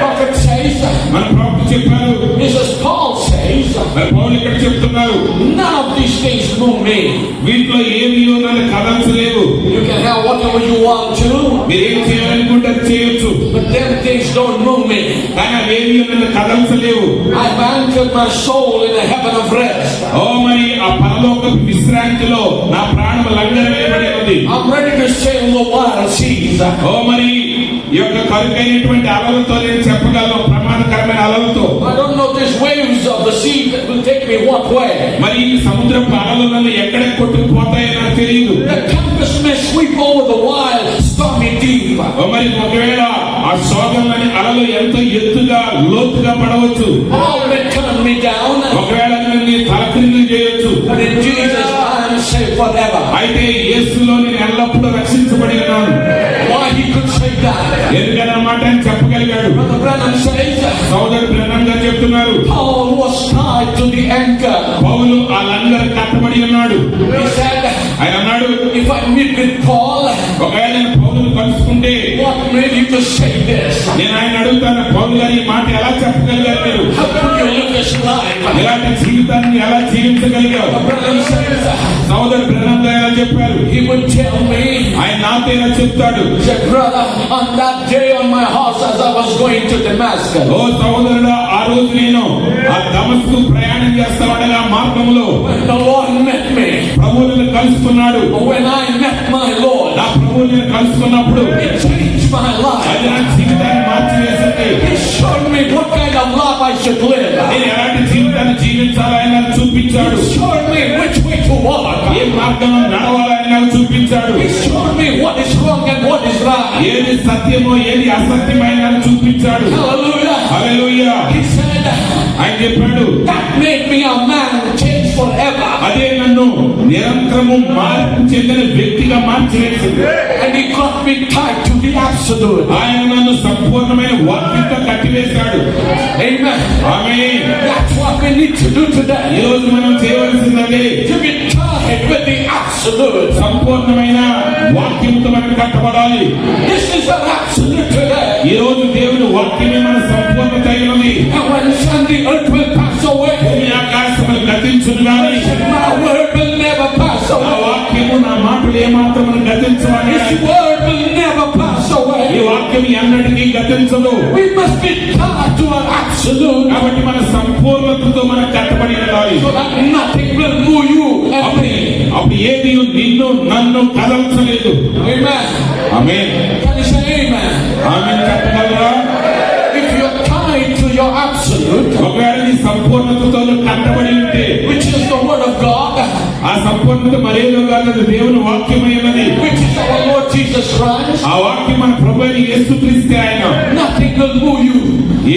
Prophet says, మన ప్రవక్త చెప్పారు. Mrs. Paul says, మరి పౌలు ఇక్కడ చెప్తున్నారు, none of these things move me. వీటిలో ఏమి నన్ను కదల్చలేవు. You can have whatever you want to, మీరేం చేయాలనుకుంటే అది చేయొచ్చు, but them things don't move me. కానీ అవేమి నన్ను కదల్చలేవు. I've anchored my soul in a heaven of rest. ఓ మరి ఆ పరలోక విశ్రాంతిలో నా ప్రాణం లంగరు వేయబడి ఉంది. I'm ready to sail the wild seas. ఓ మరి ఈ యొక్క కరుకైనటువంటి అలలతో నేను చెప్పగలను, ప్రమాదకరమైన అలలతో. I don't know these waves of the sea that will take me what way. మరి ఈ సముద్రపు అలలు నన్ను ఎక్కడ కొట్టుకుపోతాయో నాకు తెలియదు. The tempest may sweep over the wild, stormy deep. ఓ మరి ఒకవేళ ఆ శోధనలని అలలు ఎంత ఎత్తుగా లోతుగా పడవచ్చు. All may turn me down, ఒకవేళ నన్ను తలక్రిందులు చేయొచ్చు. but in Jesus I am safe forever. అయితే యేసులో నేను ఎల్లప్పుడూ రక్షించబడి ఉన్నాను. Why he could say that? ఎందుకని ఆ మాట ఆయన చెప్పగలిగాడు? Brother Branham says, సోదరు బ్రహ్మం గారు చెప్తున్నారు, Paul was tied to the anchor. పౌలు ఆ లంగరు కట్టబడి ఉన్నాడు. He said, ఆయన అన్నాడు, if I meet with Paul, ఒకవేళ నేను పౌలును కలుసుకుంటే what made you to say this? నేను ఆయన అడుగుతాను, పౌలు గారు ఈ మాట ఎలా చెప్పగలిగారు మీరు? How could you live this life? ఇలాంటి జీవితాన్ని ఎలా జీవించగలిగారు? Branham says, సోదరు బ్రహ్మం గారు ఎలా చెప్పారు? he would tell me, ఆయన నాతో ఇలా చెప్తాడు, he said, brother, on that day on my horse as I was going to Damascus, ఓ సహోదరుడా, ఆ రోజు నేను ఆ దమస్కు ప్రయాణం చేస్తా ఉండగా మార్గంలో when the Lord met me, ప్రభువులను తీసుకున్నప్పుడు it changed my life. అది నా జీవితాన్ని మార్చివేసింది. He showed me what kind of life I should live. నేను ఎలాంటి జీవితాన్ని జీవించాలో ఆయన నాకు చూపించాడు. He showed me which way to walk. ఏ మార్గంలో నడవాలో ఆయన నాకు చూపించాడు. He showed me what is wrong and what is right. ఏది సత్యమో ఏది అసత్యమో ఆయన నాకు చూపించాడు. Hallelujah. హల్లెలూయా. He said, ఆయన చెప్పాడు, that made me a man changed forever. అదే నన్ను నిరంతరము మార్పు చెందిన వ్యక్తిగా మార్చివేసింది. And he got me tied to the absolute. ఆయన నన్ను సంపూర్ణమైన వాక్యంతో కట్టివేశాడు. Amen. Amen. That's what we need to do today. ఈ రోజు మనం చేయవలసింది To be tied with the absolute. సంపూర్ణమైన వాక్యంతో మనం కట్టబడాలి. This is an absolute today. ఈ రోజు దేవుని వాక్యమే మన సంపూర్ణత అయినది. And when Sunday earth will pass away, భూమి ఆకాశములు గతించును గాని my word will never pass నా away. వాక్యము నా మాటలు ఏమాత్రము గతించవని. His word will never pass ఈ away. వాక్యం ఎన్నటికీ గతించదు. We must be tied to an absolute కాబట్టి మన సంపూర్ణతతో మనం కట్టబడి ఉండాలి. so that nothing will move you and me. అప్పుడు ఏది నిన్ను నన్ను కదల్చలేదు. Amen. Amen. Can you say amen? ఆమేన్ చెప్పగలరా? If you're tied to your absolute, ఒకవేళ నీ సంపూర్ణతతో నువ్వు కట్టబడి ఉంటే, which is the word of God, ఆ సంపూర్ణత మరేదో కాదు, దేవుని వాక్యమై ఉన్నది. which is our Lord Jesus Christ, ఆ వాక్యం మన ప్రభువైన యేసుక్రీస్తే ఆయన. nothing will move you.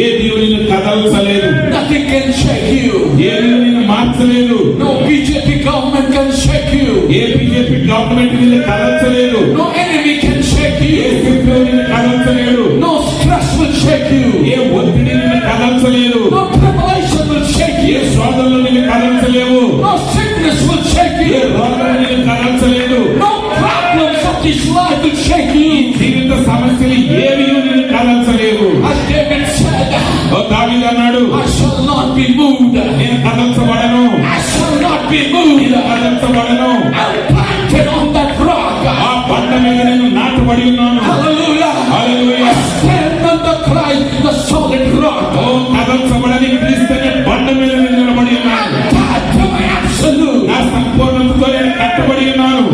ఏది నిన్ను కదల్చలేదు. Nothing can shake you. ఏది నిన్ను మార్చలేదు. No BJP government can shake you. A BJP government నిన్ను కదల్చలేదు. No enemy can shake A you. శత్రువు నిన్ను కదల్చలేడు. No stress will shake you. ఏ ఒత్తిడి నిన్ను కదల్చలేదు. No tribulation will shake A you. శోధనలు నిన్ను కదల్చలేవు. No sickness will shake A you. రోగం నిన్ను కదల్చలేదు. No problems of this life will shake ఈ you. జీవిత సమస్యలు ఏవి నిన్ను కదల్చలేవు. As David said, ఓ దావీదు అన్నాడు, I shall not be moved. నేను కదల్చబడను. I shall not be moved. నేను కదల్చబడను. I'm planted on that rock. ఆ బండ మీద నేను నాటబడి ఉన్నాను. Hallelujah. Hallelujah. Stand on the Christ, the solid rock. ఓ కదల్చబడని క్రీస్తునే బండ మీద నేను నిలబడి ఉన్నాను. I'm tied to my absolute. నా సంపూర్ణతతో నేను కట్టబడి ఉన్నాను.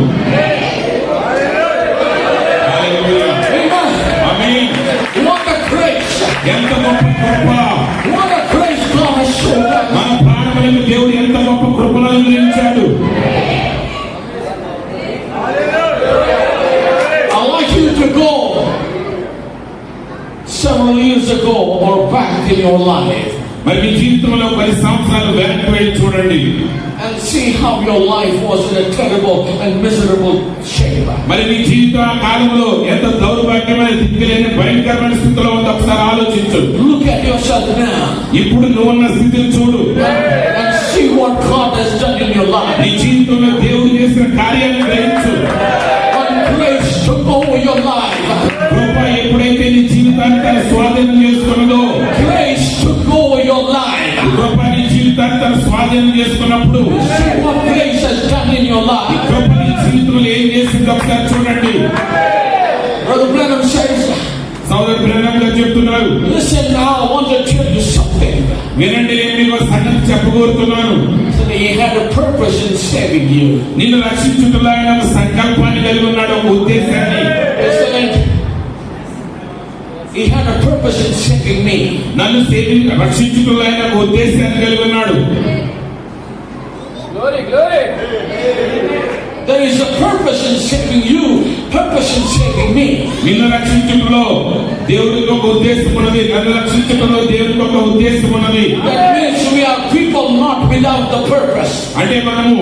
హల్లెలూయా. Amen. Amen. What a grace. ఎంత గొప్ప కృప. What a grace God has shown us. మన ప్రాణములకు దేవుడు ఎంత గొప్ప కృపను అనుగ్రహించాడు. I'd like you to go several years ago or back in your life మరి మీ జీవితంలో 10 సంవత్సరాలు వెనక్కి వెళ్ళి చూడండి. and see how your life was in a terrible and miserable shape. మరి మీ జీవితం ఆ కాలంలో ఎంత దౌర్భాగ్యమైన దిక్కులేని భయంకరమైన స్థితిలో ఉందో ఒకసారి ఆలోచించు. Look at yourself now ఇప్పుడు నువ్వు ఉన్న స్థితిని చూడు. and see what God has done in your life. నీ జీవితంలో దేవుడు చేసిన కార్యాన్ని గ్రహించు. When grace took over your life, కృప ఎప్పుడైతే నీ జీవితాన్ని తన స్వాధీనం చేసుకున్నదో, grace took over your life. కృప నీ జీవితాన్ని తన స్వాధీనం చేసుకున్నప్పుడు See what grace has done in your life. కృప నీ జీవితంలో ఏం చేసిందో ఒకసారి చూడండి. Brother Branham says, సోదరు బ్రహ్మం గారు చెప్తున్నారు, listen now, I want to tell you something. వినండి, నేను మీకు ఒక సంగతి చెప్పగోరుతున్నాను. So that he had a purpose in saving you. నిన్ను రక్షించుటలో ఆయన ఒక సంకల్పాన్ని కలిగి ఉన్నాడు, ఒక ఉద్దేశాన్ని. Excellent. He had a purpose in saving me. నన్ను రక్షించుటలో ఆయన ఒక ఉద్దేశాన్ని కలిగి ఉన్నాడు. Glory, glory. There is a purpose in saving you, purpose in saving me. నిన్ను రక్షించుటలో దేవుడికి ఒక ఉద్దేశం ఉన్నది. నన్ను రక్షించుటలో దేవుడికి ఒక ఉద్దేశం ఉన్నది. That means we are people not without the purpose. అంటే మనము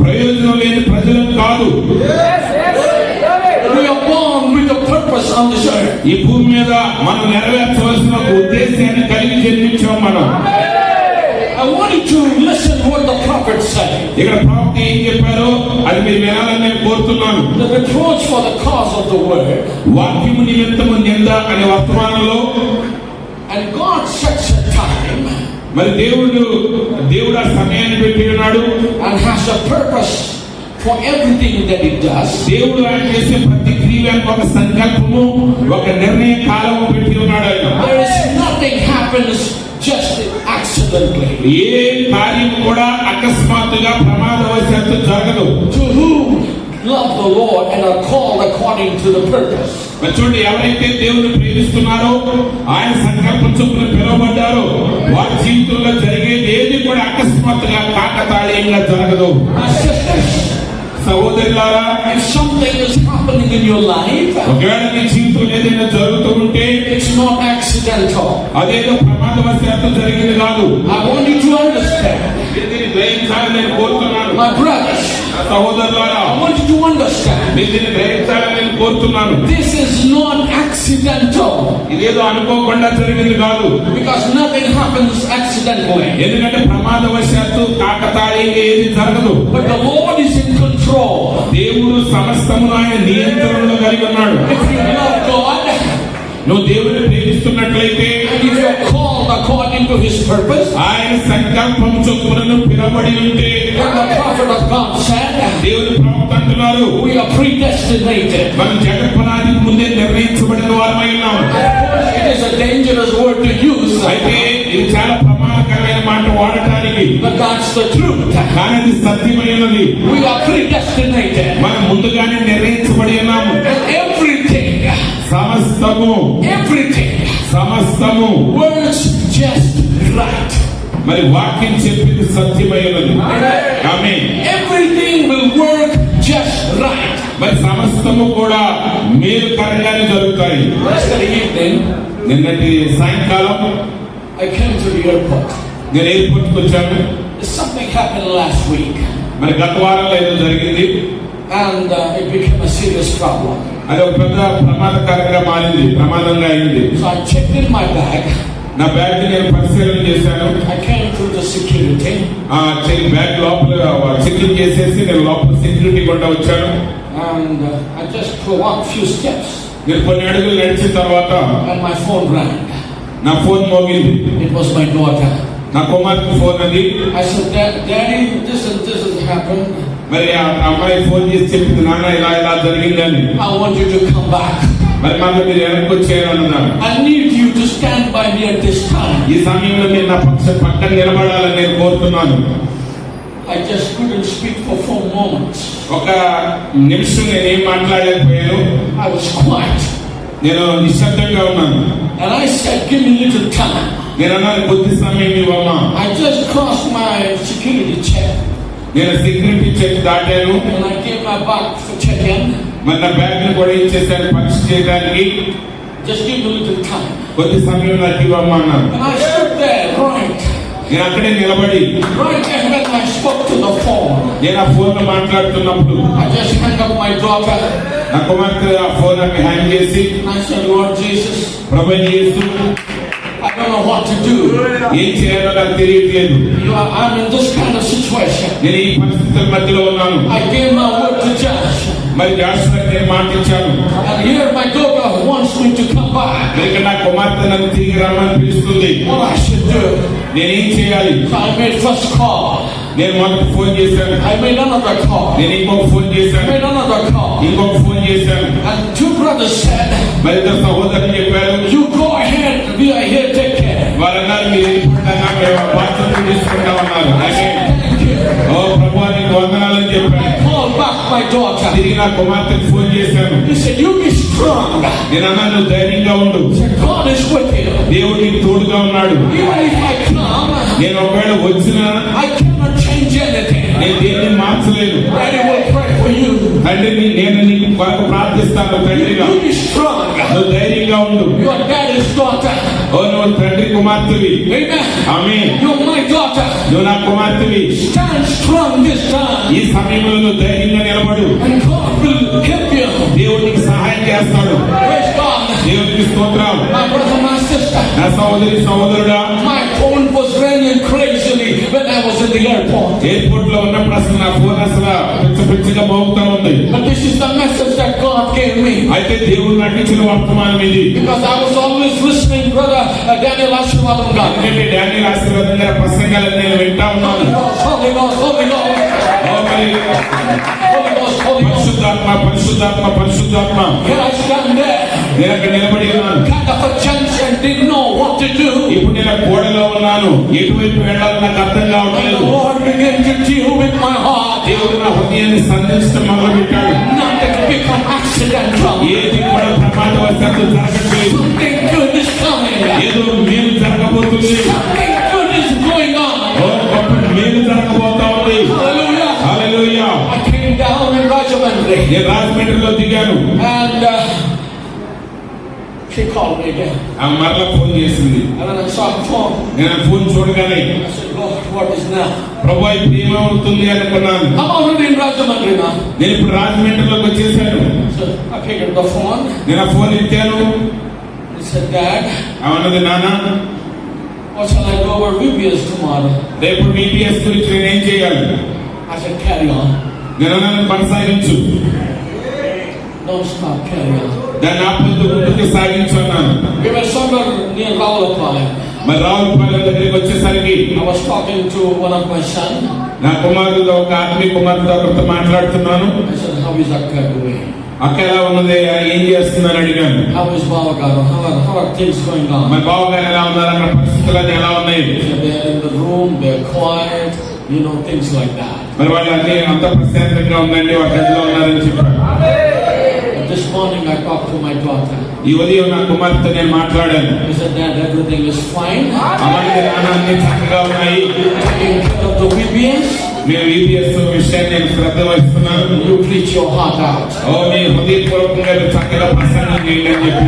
ప్రయోజనం లేని ప్రజలం కాదు. We are born with a purpose on this earth. ఈ భూమి మీద మనం నెరవేర్చవలసిన ఒక ఉద్దేశాన్ని కలిగి జన్మించాం మనం. I want you to listen what the prophet said. ఇక్కడ ప్రవక్త ఏం చెప్పారో అది మీరు వినాలని నేను కోరుతున్నాను. The reproach for the cause of the word. వాక్యము నిమిత్తము నింద అనే వర్తమానంలో, And God sets a time మరి దేవుడు ఆ సమయాన్ని పెట్టి ఉన్నాడు. and has a purpose for everything that he does. దేవుడు ఆయన చేసే ప్రతి క్రియకు ఒక సంకల్పము, ఒక నిర్ణయ కాలము పెట్టి ఉన్నాడు ఆయన. There is nothing happens just accidentally. ఏ కార్యం కూడా అకస్మాత్తుగా ప్రమాదవశాత్తు జరగదు. To whom love the Lord and are called according to the purpose. మరి చూడండి, ఎవరైతే దేవుని ప్రేమిస్తున్నారో ఆయన సంకల్పం చొప్పున పిలువబడ్డారో వారి జీవితంలో జరిగేది ఏది కూడా అకస్మాత్తుగా కాకతాళీయంగా జరగదు. My sisters, సహోదరులారా, if something is happening in your life, ఒకవేళ మీ జీవితంలో ఏదైనా జరుగుతూ ఉంటే it's not accidental. అదేదో ప్రమాదవశాత్తు జరిగింది కాదు. I want you to understand, దీన్ని గ్రహించాలని నేను కోరుతున్నాను. my brothers, సహోదరులారా, I want you to understand, మీరు దీన్ని గ్రహించాలని నేను కోరుతున్నాను. this is not accidental, ఇదేదో అనుకోకుండా జరిగింది కాదు. because nothing happens accidentally. ఎందుకంటే ప్రమాదవశాత్తు కాకతాళీయంగా ఏది జరగదు. But the Lord is in control. దేవుడు సమస్తమును ఆయన నియంత్రణలో కలిగి ఉన్నాడు. If you love God, నువ్వు దేవుని ప్రేమిస్తున్నట్లయితే, and if you are called according to His purpose, ఆయన సంకల్పం చొప్పున పిలవబడి ఉంటే, and the prophet of God said, దేవుని ప్రవక్త అంటున్నారు, we are predestinated. మనం జగత్పునాదికి ముందే నిర్ణయించబడిన వారమై ఉన్నాము. It is a dangerous word to use, అయితే ఇది చాలా ప్రమాదకరమైన మాట వాడటానికి, but that's the truth. కానీ అది సత్యమైనది. We are predestinated. మనం ముందుగానే నిర్ణయించబడి ఉన్నాము. And everything సమస్తము works just right. మరి వాక్యం చెప్పింది సత్యమైనది. ఆమేన్. Everything will work just right. మరి సమస్తము కూడా మేలుకరంగానే జరుగుతాయి. Yesterday evening, నిన్నటి సాయంకాలం I came to the airport. నేను ఎయిర్పోర్ట్కి వచ్చాను. Something happened last week, మరి గత వారంలో ఏదో జరిగింది. and it became a serious problem. అది ఒక పెద్ద ప్రమాదకరంగా మారింది, ప్రమాదంగా అయింది. So I checked in my bag. నా బ్యాగ్ నేను పరిశీలన చేశాను. I came through the security, bag లోపల చెకింగ్ చేసేసి నేను లోపల సెక్యూరిటీ గుండా వచ్చాను. and I just walked few steps, నేను కొన్ని అడుగులు నడిచిన తర్వాత and my phone rang. నా ఫోన్ మోగింది. It was my daughter. నా కుమార్తె ఫోన్ అది. I said, Daddy, this has happened. మరి ఆ అమ్మాయి ఫోన్ చేసి చెప్పింది, నాన్న ఇలా ఇలా జరిగిందని. I want you to come back. మరి మళ్ళీ మీరు వెనక్కి వచ్చేయాలన్నారు. I need you to stand by me at this time. ఈ సమయంలో మీరు నా పక్కన నిలబడాలని నేను కోరుతున్నాను. I just couldn't speak for 4 moments. ఒక నిమిషం నేనేం మాట్లాడలేకపోయాను. I was quiet. నేను నిశ్శబ్దంగా ఉన్నాను. And I said, give me little time. నేను అన్నాను, కొద్ది సమయం ఇవ్వమ్మా. I just crossed my security check, నేను సెక్యూరిటీ చెక్ దాటాను. and I gave my bag for check-in. మరి నా బ్యాగ్ ని కూడా ఇచ్చేసాను పరీక్ష చేయడానికి. Just give me little time. కొద్ది సమయం నాకు ఇవ్వమ్మా అన్నాను. And I stood there, right నేను అక్కడే నిలబడి there when I spoke to the phone. నేను ఆ ఫోన్ లో మాట్లాడుతున్నప్పుడు I just hung up my daughter, నా కుమార్తె ఆ ఫోన్ నాకు హ్యాండ్ చేసి, and I said, Lord Jesus, Prabhu Yesu, I don't know what to do. ఏం చేయాలో నాకు తెలియట్లేదు. I'm in this kind of situation. నేను ఈ పరిస్థితుల మధ్యలో ఉన్నాను. I gave my word to Josh, మరి జాషువాకి నేను మాట ఇచ్చాను. and here my daughter wants me to come back. మరి నా కుమార్తె నన్ను తిరిగి రమ్మని పిలుస్తుంది. What I should do? నేనేం చేయాలి? So I made first call. నేను మొదటి ఫోన్ చేశాను. I made another call. నేను ఇంకొక ఫోన్ I చేశాను. made another call. ఇంకొక ఫోన్ చేశాను. And 2 brothers said, మరి ఇద్దరు సహోదరులు చెప్పారు, you go ahead, we are here, take care. వారన్నారు, మీరు వెళ్ళిపోయినా మేము బాధ్యతలు తీసుకుంటామన్నారు. అలాగే Thank you. ఓ ప్రభు నీకు వందనాలని చెప్పాను. I called back my daughter. తిరిగి నా కుమార్తెకు ఫోన్ చేశాను. He said, you be strong. నేను అన్నాను, నువ్వు ధైర్యంగా ఉండు, He said, God is with you. దేవుడు నీకు తోడుగా ఉన్నాడు. Even if I come, నేను ఒకవేళ వచ్చినా I cannot change anything. నేను దేన్ని మార్చలేను. Daddy will pray for you. తండ్రిని నేను నీకు కొరకు ప్రార్థిస్తాను. తండ్రిగా You be strong. నువ్వు ధైర్యంగా ఉండు. Your daddy's daughter. ఓ నువ్వు తండ్రి కుమార్తెవి. Amen. Amen. You're my daughter. నువ్వు నా కుమార్తెవి. Stand strong this time. ఈ సమయంలో నువ్వు ధైర్యంగా నిలబడు. And God will help you. దేవుడు నీకు సహాయం చేస్తాడు. Praise God. దేవుడికి స్తోత్రం. My brother, my sister. నా సహోదరి సహోదరుడా, My phone was ringing crazily when I was in the airport. Airport లో ఉన్నప్పుడు అసలు నా ఫోన్ అసలు పిచ్చిగా మోగుతా ఉంది. But this is the message that God gave me. అయితే దేవుడు నాకు ఇచ్చిన వర్తమానం ఇది. Because I was always listening, brother Daniel Ashwathan God. ఎందుకంటే డానియల్ ఆశీర్వాదం గారి ప్రసంగాలను నేను వింటా ఉన్నాను. Holy Ghost, Holy Ghost. ఓ మరి Holy Ghost, Holy Ghost. పరిశుద్ధాత్మ పరిశుద్ధాత్మ పరిశుద్ధాత్మ. Here I stand there, నేను అక్కడ నిలబడి ఉన్నాను. kind of a junction, didn't know what to do. ఇప్పుడు నేను గోడలో ఉన్నాను, ఎటువైపు వెళ్ళాలో నాకు అర్థం And కావట్లేదు. the Lord began to deal with my heart. దేవుడు నా హృదయాన్ని సంధించడం మొదలుపెట్టాడు. Nothing become accidental. ఏది కూడా ప్రమాదవశాత్తు జరగట్లేదు. Something good is coming. ఏదో మేలు జరగబోతుంది. Something good is going on. ఓ గొప్ప మేలు జరగబోతా ఉంది. Hallelujah. Hallelujah. I came down in Rajahmundry నేను రాజమండ్రిలో దిగాను. and she called me again. ఆమె మరలా ఫోన్ చేసింది. And when I saw the phone, నేను ఫోన్ చూడగానే I said, Lord, what is now? ప్రభు ఇప్పుడు ఏమవుతుంది అనుకున్నాను. I'm already in Rajahmundry now. నేను ఇప్పుడు రాజమండ్రిలోకి వచ్చేసాను. So I picked up the phone. నేను ఆ ఫోన్ ఎత్తాను. He said, Dad, అవునది నాన్న, what shall I do over VBS tomorrow? రేపు BPS గురించి నేనేం చేయాలి? I said, carry on. నేను నన్ను కొనసాగించు, Don't stop, carry on. దాన్ని ఆపొద్దు, ముందుకు సాగించు అన్నాను. We were somewhere near Rawalpindi. మరి రావులపాలెం దగ్గరికి వచ్చేసరికి I was talking to one of my sons. నా కుమారుడు ఒక ఆత్మీయ కుమారుడు ఒకరితో మాట్లాడుతున్నాను. I said, how is Akka doing? అక్క ఎలా ఉన్నది, ఏం చేస్తుందని అడిగాను. How is Bhavagaru? How are things going on? మరి బావగారు ఎలా ఉన్నారు, అక్కడ పరిస్థితులు ఎలా ఉన్నాయి? He said, they're in the room, they're quiet, things like that. మరి వాళ్ళు అన్ని అంత ప్రశాంతంగా ఉందండి, వాళ్ళ గదిలో ఉన్నారని చెప్పారు. But this morning I talked to my daughter. ఈ ఉదయం నా కుమార్తెతో నేను మాట్లాడాను. He said, Dad, everything is fine. అమ్మకి నాన్న చక్కగా ఉన్నాయి. Taking care of the VBS. మేము VBS విషయాన్ని నేను శ్రద్ధ వహిస్తున్నాను. You preach your heart out. ఓ మీ హృదయపూర్వకంగా చక్కగా ప్రసంగం చేయండి అని చెప్పి.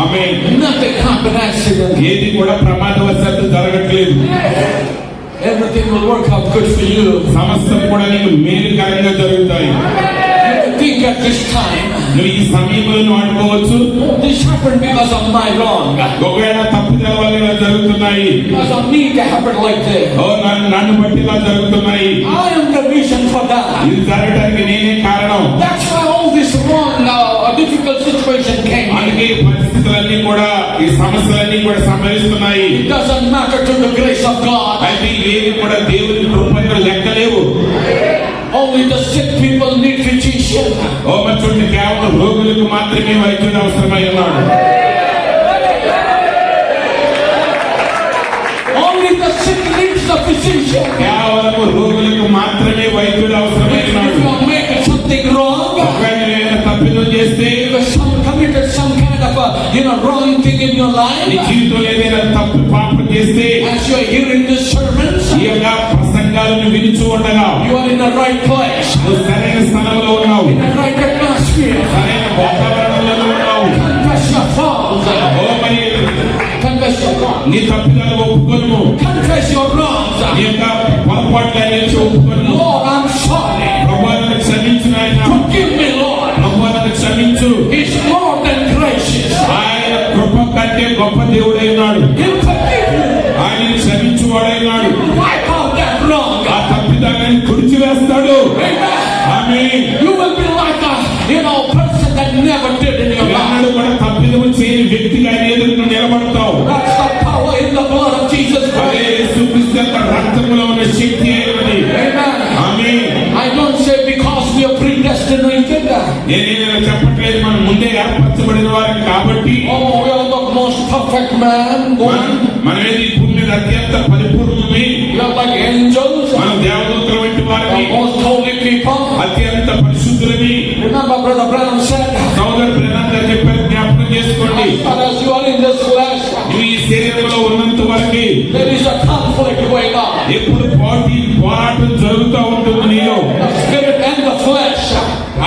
ఆమేన్. Nothing happened accident. ఏది కూడా ప్రమాదవశాత్తు జరగట్లేదు. Everything will work out good for you. సమస్తం కూడా నీకు మేలుకరంగా జరుగుతాయి. You think at this time, నువ్వు ఈ సమయంలో నువ్వు అనుకోవచ్చు, this happened because of my wrong. ఒకవేళ తప్పుదల వల్ల ఇలా జరుగుతున్నాయి, Because of me it happened like this. ఓ నన్ను బట్టి ఇలా జరుగుతున్నాయి, I am the reason for that. ఇది జరగడానికి నేనే కారణం. That's why all this wrong a difficult situation came. అందుకే ఈ పరిస్థితులన్నీ కూడా, ఈ సమస్యలన్నీ కూడా సంభవిస్తున్నాయి. It doesn't matter to the grace of God. అయితే ఇవేవి కూడా దేవుని కృపగా లెక్కలేవు. Only the sick people need physician. ఓ మచ్చుండి కేవలం రోగులకు మాత్రమే వైద్యుడు అవసరమై ఉన్నాడు. Only the sick needs the physician. కేవలం రోగులకు మాత్రమే వైద్యుడు అవసరమై If ఉన్నాడు. you are making something wrong, ఒకవేళ ఏదైనా తప్పిదం చేస్తే, if some committed some kind of wrong thing in your నీ life, జీవితంలో ఏదైనా తప్పు పాపం చేస్తే, as you are hearing this sermons, ఈ యొక్క ప్రసంగాలను వినిచూ ఉండగా you are in the right place, నువ్వు సరైన స్థలంలో ఉన్నావు, in the right atmosphere. సరైన వాతావరణంలో ఉన్నావు. Confess your faults. ఓ మరి Confess your wrongs. నీ తప్పిదాలు ఒప్పుకొను, Confess your wrongs. నీ యొక్క పొరపాట్లన్నీ ఒప్పుకొను. Lord, I'm sorry. ప్రభువును క్షమించు నాయనా, Forgive me, Lord. ప్రభువును క్షమించు. He's more than gracious. ఆయన కృప కంటే గొప్ప దేవుడై ఉన్నాడు. He'll forgive you. ఆయన క్షమించువాడై ఉన్నాడు. Wipe out that wrong. ఆ తప్పిదాన్ని తుడిచివేస్తాడు. ఆమేన్. You will be like a person that never did in your life. ఎన్నడూ కూడా తప్పిదము చేయని వ్యక్తిగా ఆయన ఎదురు నిలబడతావు. That's the power in the blood of Jesus అదే Christ. యేసుక్రీస్తు యొక్క రక్తములో ఉన్న శక్తి అయినది. Amen. Amen. I don't say because we are predestinated. నేనేమైనా చెప్పట్లేదు, మనం ముందే ఏర్పరచబడిన వారు కాబట్టి. Oh, we are the most perfect man, woman. మనమేది ఈ భూమి మీద అత్యంత పరిపూర్ణమే. We are like angels. మనం దేవదూతల వంటి The వారిని, most holy people. అత్యంత పరిశుద్ధులని. Remember, Brother Branham said, సోదరు బ్రహ్మం గారు చెప్పారు, జ్ఞాపకం చేసుకోండి. as far as you are in this flesh, నువ్వు ఈ శరీరంలో ఉన్నంత వరకు there is a conflict going on. ఎప్పుడు పోరాటం జరుగుతూ ఉంటుంది నీలో. The spirit and the flesh.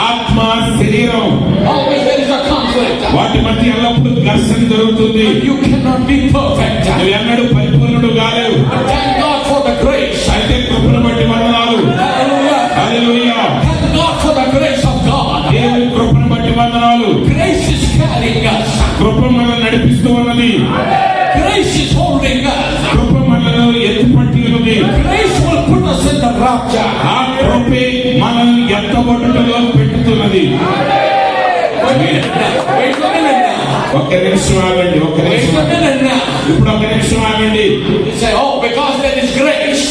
ఆత్మ శరీరం Always there is a conflict. వాటి మధ్య ఎల్లప్పుడూ ఘర్షణ జరుగుతుంది. You cannot be perfect. నువ్వు ఎన్నడూ పరిపూర్ణుడు కాలేవు. But thank God for the grace. అయితే కృపను బట్టి వందనాలు. Hallelujah. Hallelujah. Thank God for the grace of God. దేవుని కృపను బట్టి వందనాలు. Grace is carrying us. కృప మనల్ని నడిపిస్తూ ఉన్నది. Grace is holding us. కృప మనల్ని ఎత్తుపట్టి ఉన్నది. Grace will put us in the rapture. ఆ కృపే మనల్ని ఎత్తబొట్టులో పెట్టుతున్నది. Wait a minute now. ఒక్క నిమిషం ఆగండి, ఒక్క Wait నిమిషం. a minute now. ఇప్పుడు ఒక్క నిమిషం ఆగండి. You say, oh, because there is grace,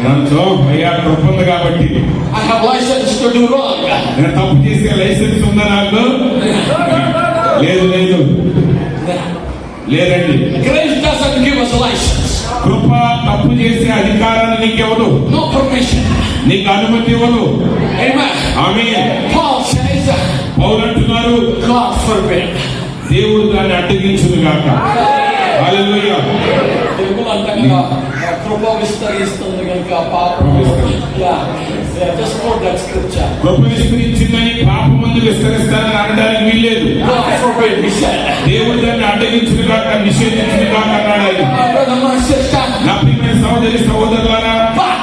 దాంతో అయ్యా కృప ఉంది కాబట్టి I have license to do wrong. నేను తప్పు చేసే లైసెన్స్ ఉందా నాకు? లేదు లేదు లేదండి. Grace doesn't give us license. కృప తప్పు చేసే అధికారాన్ని నీకెవరు? No permission permission. నీకు అనుమతి ఇవ్వదు. Amen. ఆమేన్. Paul says, పౌలు అంటున్నారు, God forbid. దేవుడు దాన్ని అడ్డగించును గాక. హల్లెలూయా. తెలుగులో అంటాం కదా, కృప విస్తరిస్తుంది కనుక పాపం. Just quote that scripture. కృప విస్తరించిందని పాపమందు విస్తరిస్తారని అనడానికి వీల్లేదు. God forbid, he said. దేవుడు దాన్ని అడ్డగించును గాక, నిషేధించును గాక అన్నాడు ఆయన. My brother, my sister. నా ప్రియమైన సహోదరి సహోదరులారా, But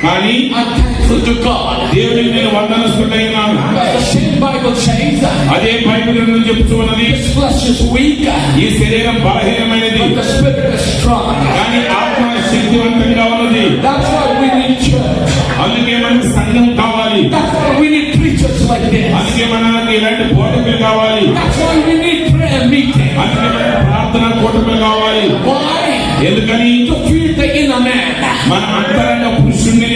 కానీ I'm thankful to God. దేవుడికి నేను వందనస్తుడైనాను. The same Bible says, అదే బైబిల్ గ్రంథం చెప్తూ ఉన్నది, this flesh is weak, ఈ శరీరం బలహీనమైనది, but the spirit is strong. కానీ ఆత్మ శక్తివంతంగా ఉన్నది. That's why we need church. అందుకే మనకు సంఘం కావాలి. That's why we need preachers like this. అందుకే మనకి ఇలాంటి బోధకులు కావాలి. That's why we need prayer meetings. అందుకే మనకు ప్రార్థన కూటములు కావాలి. Why? ఎందుకని To feed the inner man. మన అంతరంగ పురుషుణ్ణి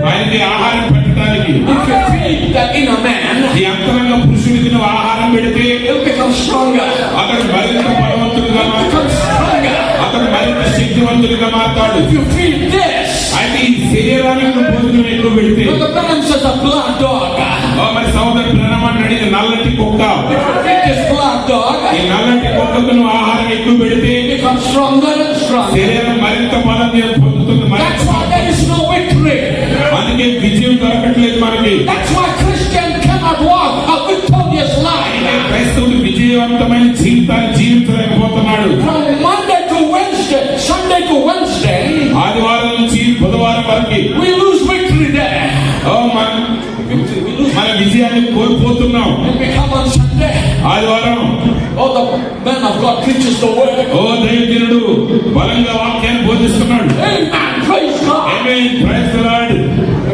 ఆయనకి ఆహారం పెట్టడానికి. If you feed the inner man, ఈ అంతరంగ పురుషునికి నువ్వు ఆహారం పెడితే he'll become stronger. అతను మరింత బలవంతుడిగా మారుతాడు. Become stronger. అతను మరింత శక్తివంతుడిగా మారుతాడు. If you feed this, అయితే ఈ శరీరానికి నువ్వు భోజనం ఎక్కువ పెడితే, the Branham says a black dog. మరి సోదరు ప్రణామని ఇది నల్లటి కుక్క. If you feed this black dog, ఈ నల్లటి కుక్కకు నువ్వు ఆహారం ఎక్కువ పెడితే it becomes stronger and stronger. శరీరం మరింత బలం పొందుతుంది. That's why there is no victory. అందుకే విజయం దొరకట్లేదు మనకి. That's why Christian cannot walk a victorious life. క్రైస్తవుడు విజయవంతమైన జీవితాన్ని జీవించలేకపోతున్నాడు. From Monday to Wednesday, Sunday to Wednesday, ఆదివారం నుంచి బుధవారం వరకు we lose victory there. మన విజయాన్ని కోల్పోతున్నాం. And we come on Sunday. ఆదివారం Oh, the man of God preaches the word. ఓ దైవజనుడు బలంగా వాక్యాన్ని బోధిస్తున్నాడు. Amen. Praise God. Amen. Praise the lord.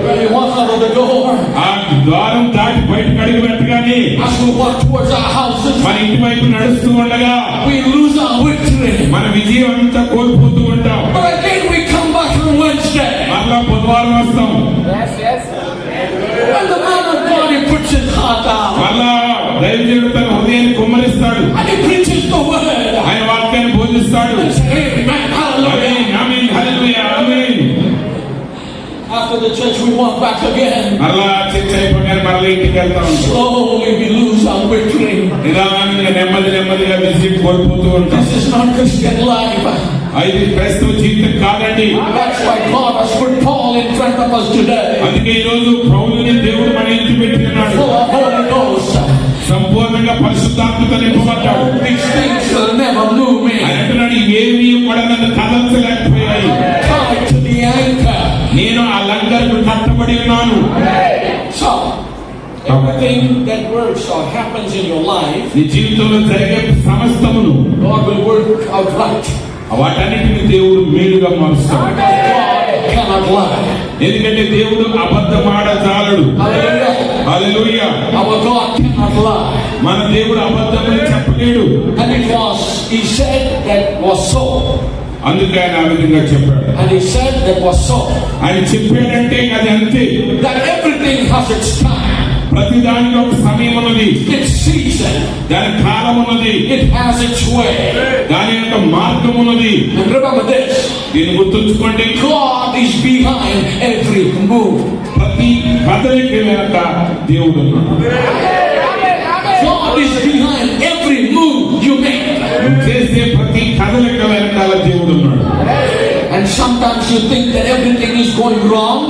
When we walk out of the door, ఆ ద్వారం దాటి బయటకు అడుగు పెట్టగానే as we walk towards our houses, మన ఇంటి వైపు నడుస్తూ ఉండగా we lose our victory. మన విజయం అంతా కోల్పోతూ ఉంటాం. But again we come back on Wednesday. మళ్ళా బుధవారం వస్తాం. When the man of God, he puts his heart out. మళ్ళా దైవజనుడు తన హృదయాన్ని కుమ్మరిస్తాడు. And he preaches the word. ఆయన వాక్యాన్ని బోధిస్తాడు. Amen. Hallelujah. Amen. Amen. Hallelujah. Amen. After the church, we walk back again. మళ్ళా చర్చ అయిపోగానే మళ్ళీ ఇంటికి వెళ్తాం. Slowly we lose our victory. నిదానంగా నెమ్మదిగా విజయం కోల్పోతూ ఉంటాం. This is not Christian life. ఇది క్రైస్తవ జీవితం కాదండి. That's why God has put Paul in front of us today. అందుకే ఈ రోజు పౌలుని దేవుడు మన ఇంటి పెట్టినాడు. Full of Holy Ghost. సంపూర్ణంగా పరిశుద్ధాత్మతో నింపబడ్డాడు. These things will never move me. ఆయన అంటున్నాడు, ఇవేమీ కూడా నన్ను కదల్చలేకపోయాయి. Tied to the anchor. నేను ఆ లంగర్కు కట్టబడి ఉన్నాను. So, everything that works or happens in your life, నీ జీవితంలో జరిగే సమస్తమును God will work out right. వాటన్నిటిని దేవుడు మేలుగా మారుస్తాడు. God cannot lie. ఎందుకంటే దేవుడు అబద్ధమాడజాలడు. Hallelujah. Hallelujah. Our God cannot lie. మన దేవుడు అబద్ధమని చెప్పలేడు. And he said that was so. అందుకే ఆయన ఆ విధంగా చెప్పాడు. And he said that was so. ఆయన చెప్పాడంటే అది అంతే. That everything has its time. ప్రతి దానికి ఒక సమయం ఉన్నది. Its season. దాని కాలం ఉన్నది. It has its way. దాని యొక్క మార్గం ఉన్నది. And remember this. దీన్ని గుర్తుంచుకోండి. God is behind every move. ప్రతి కదలిక వెనక దేవుడు ఉన్నాడు. God is behind every move you make. నువ్వు చేసే ప్రతి కదలిక వెనకాల దేవుడు ఉన్నాడు. And sometimes you think that everything is going wrong.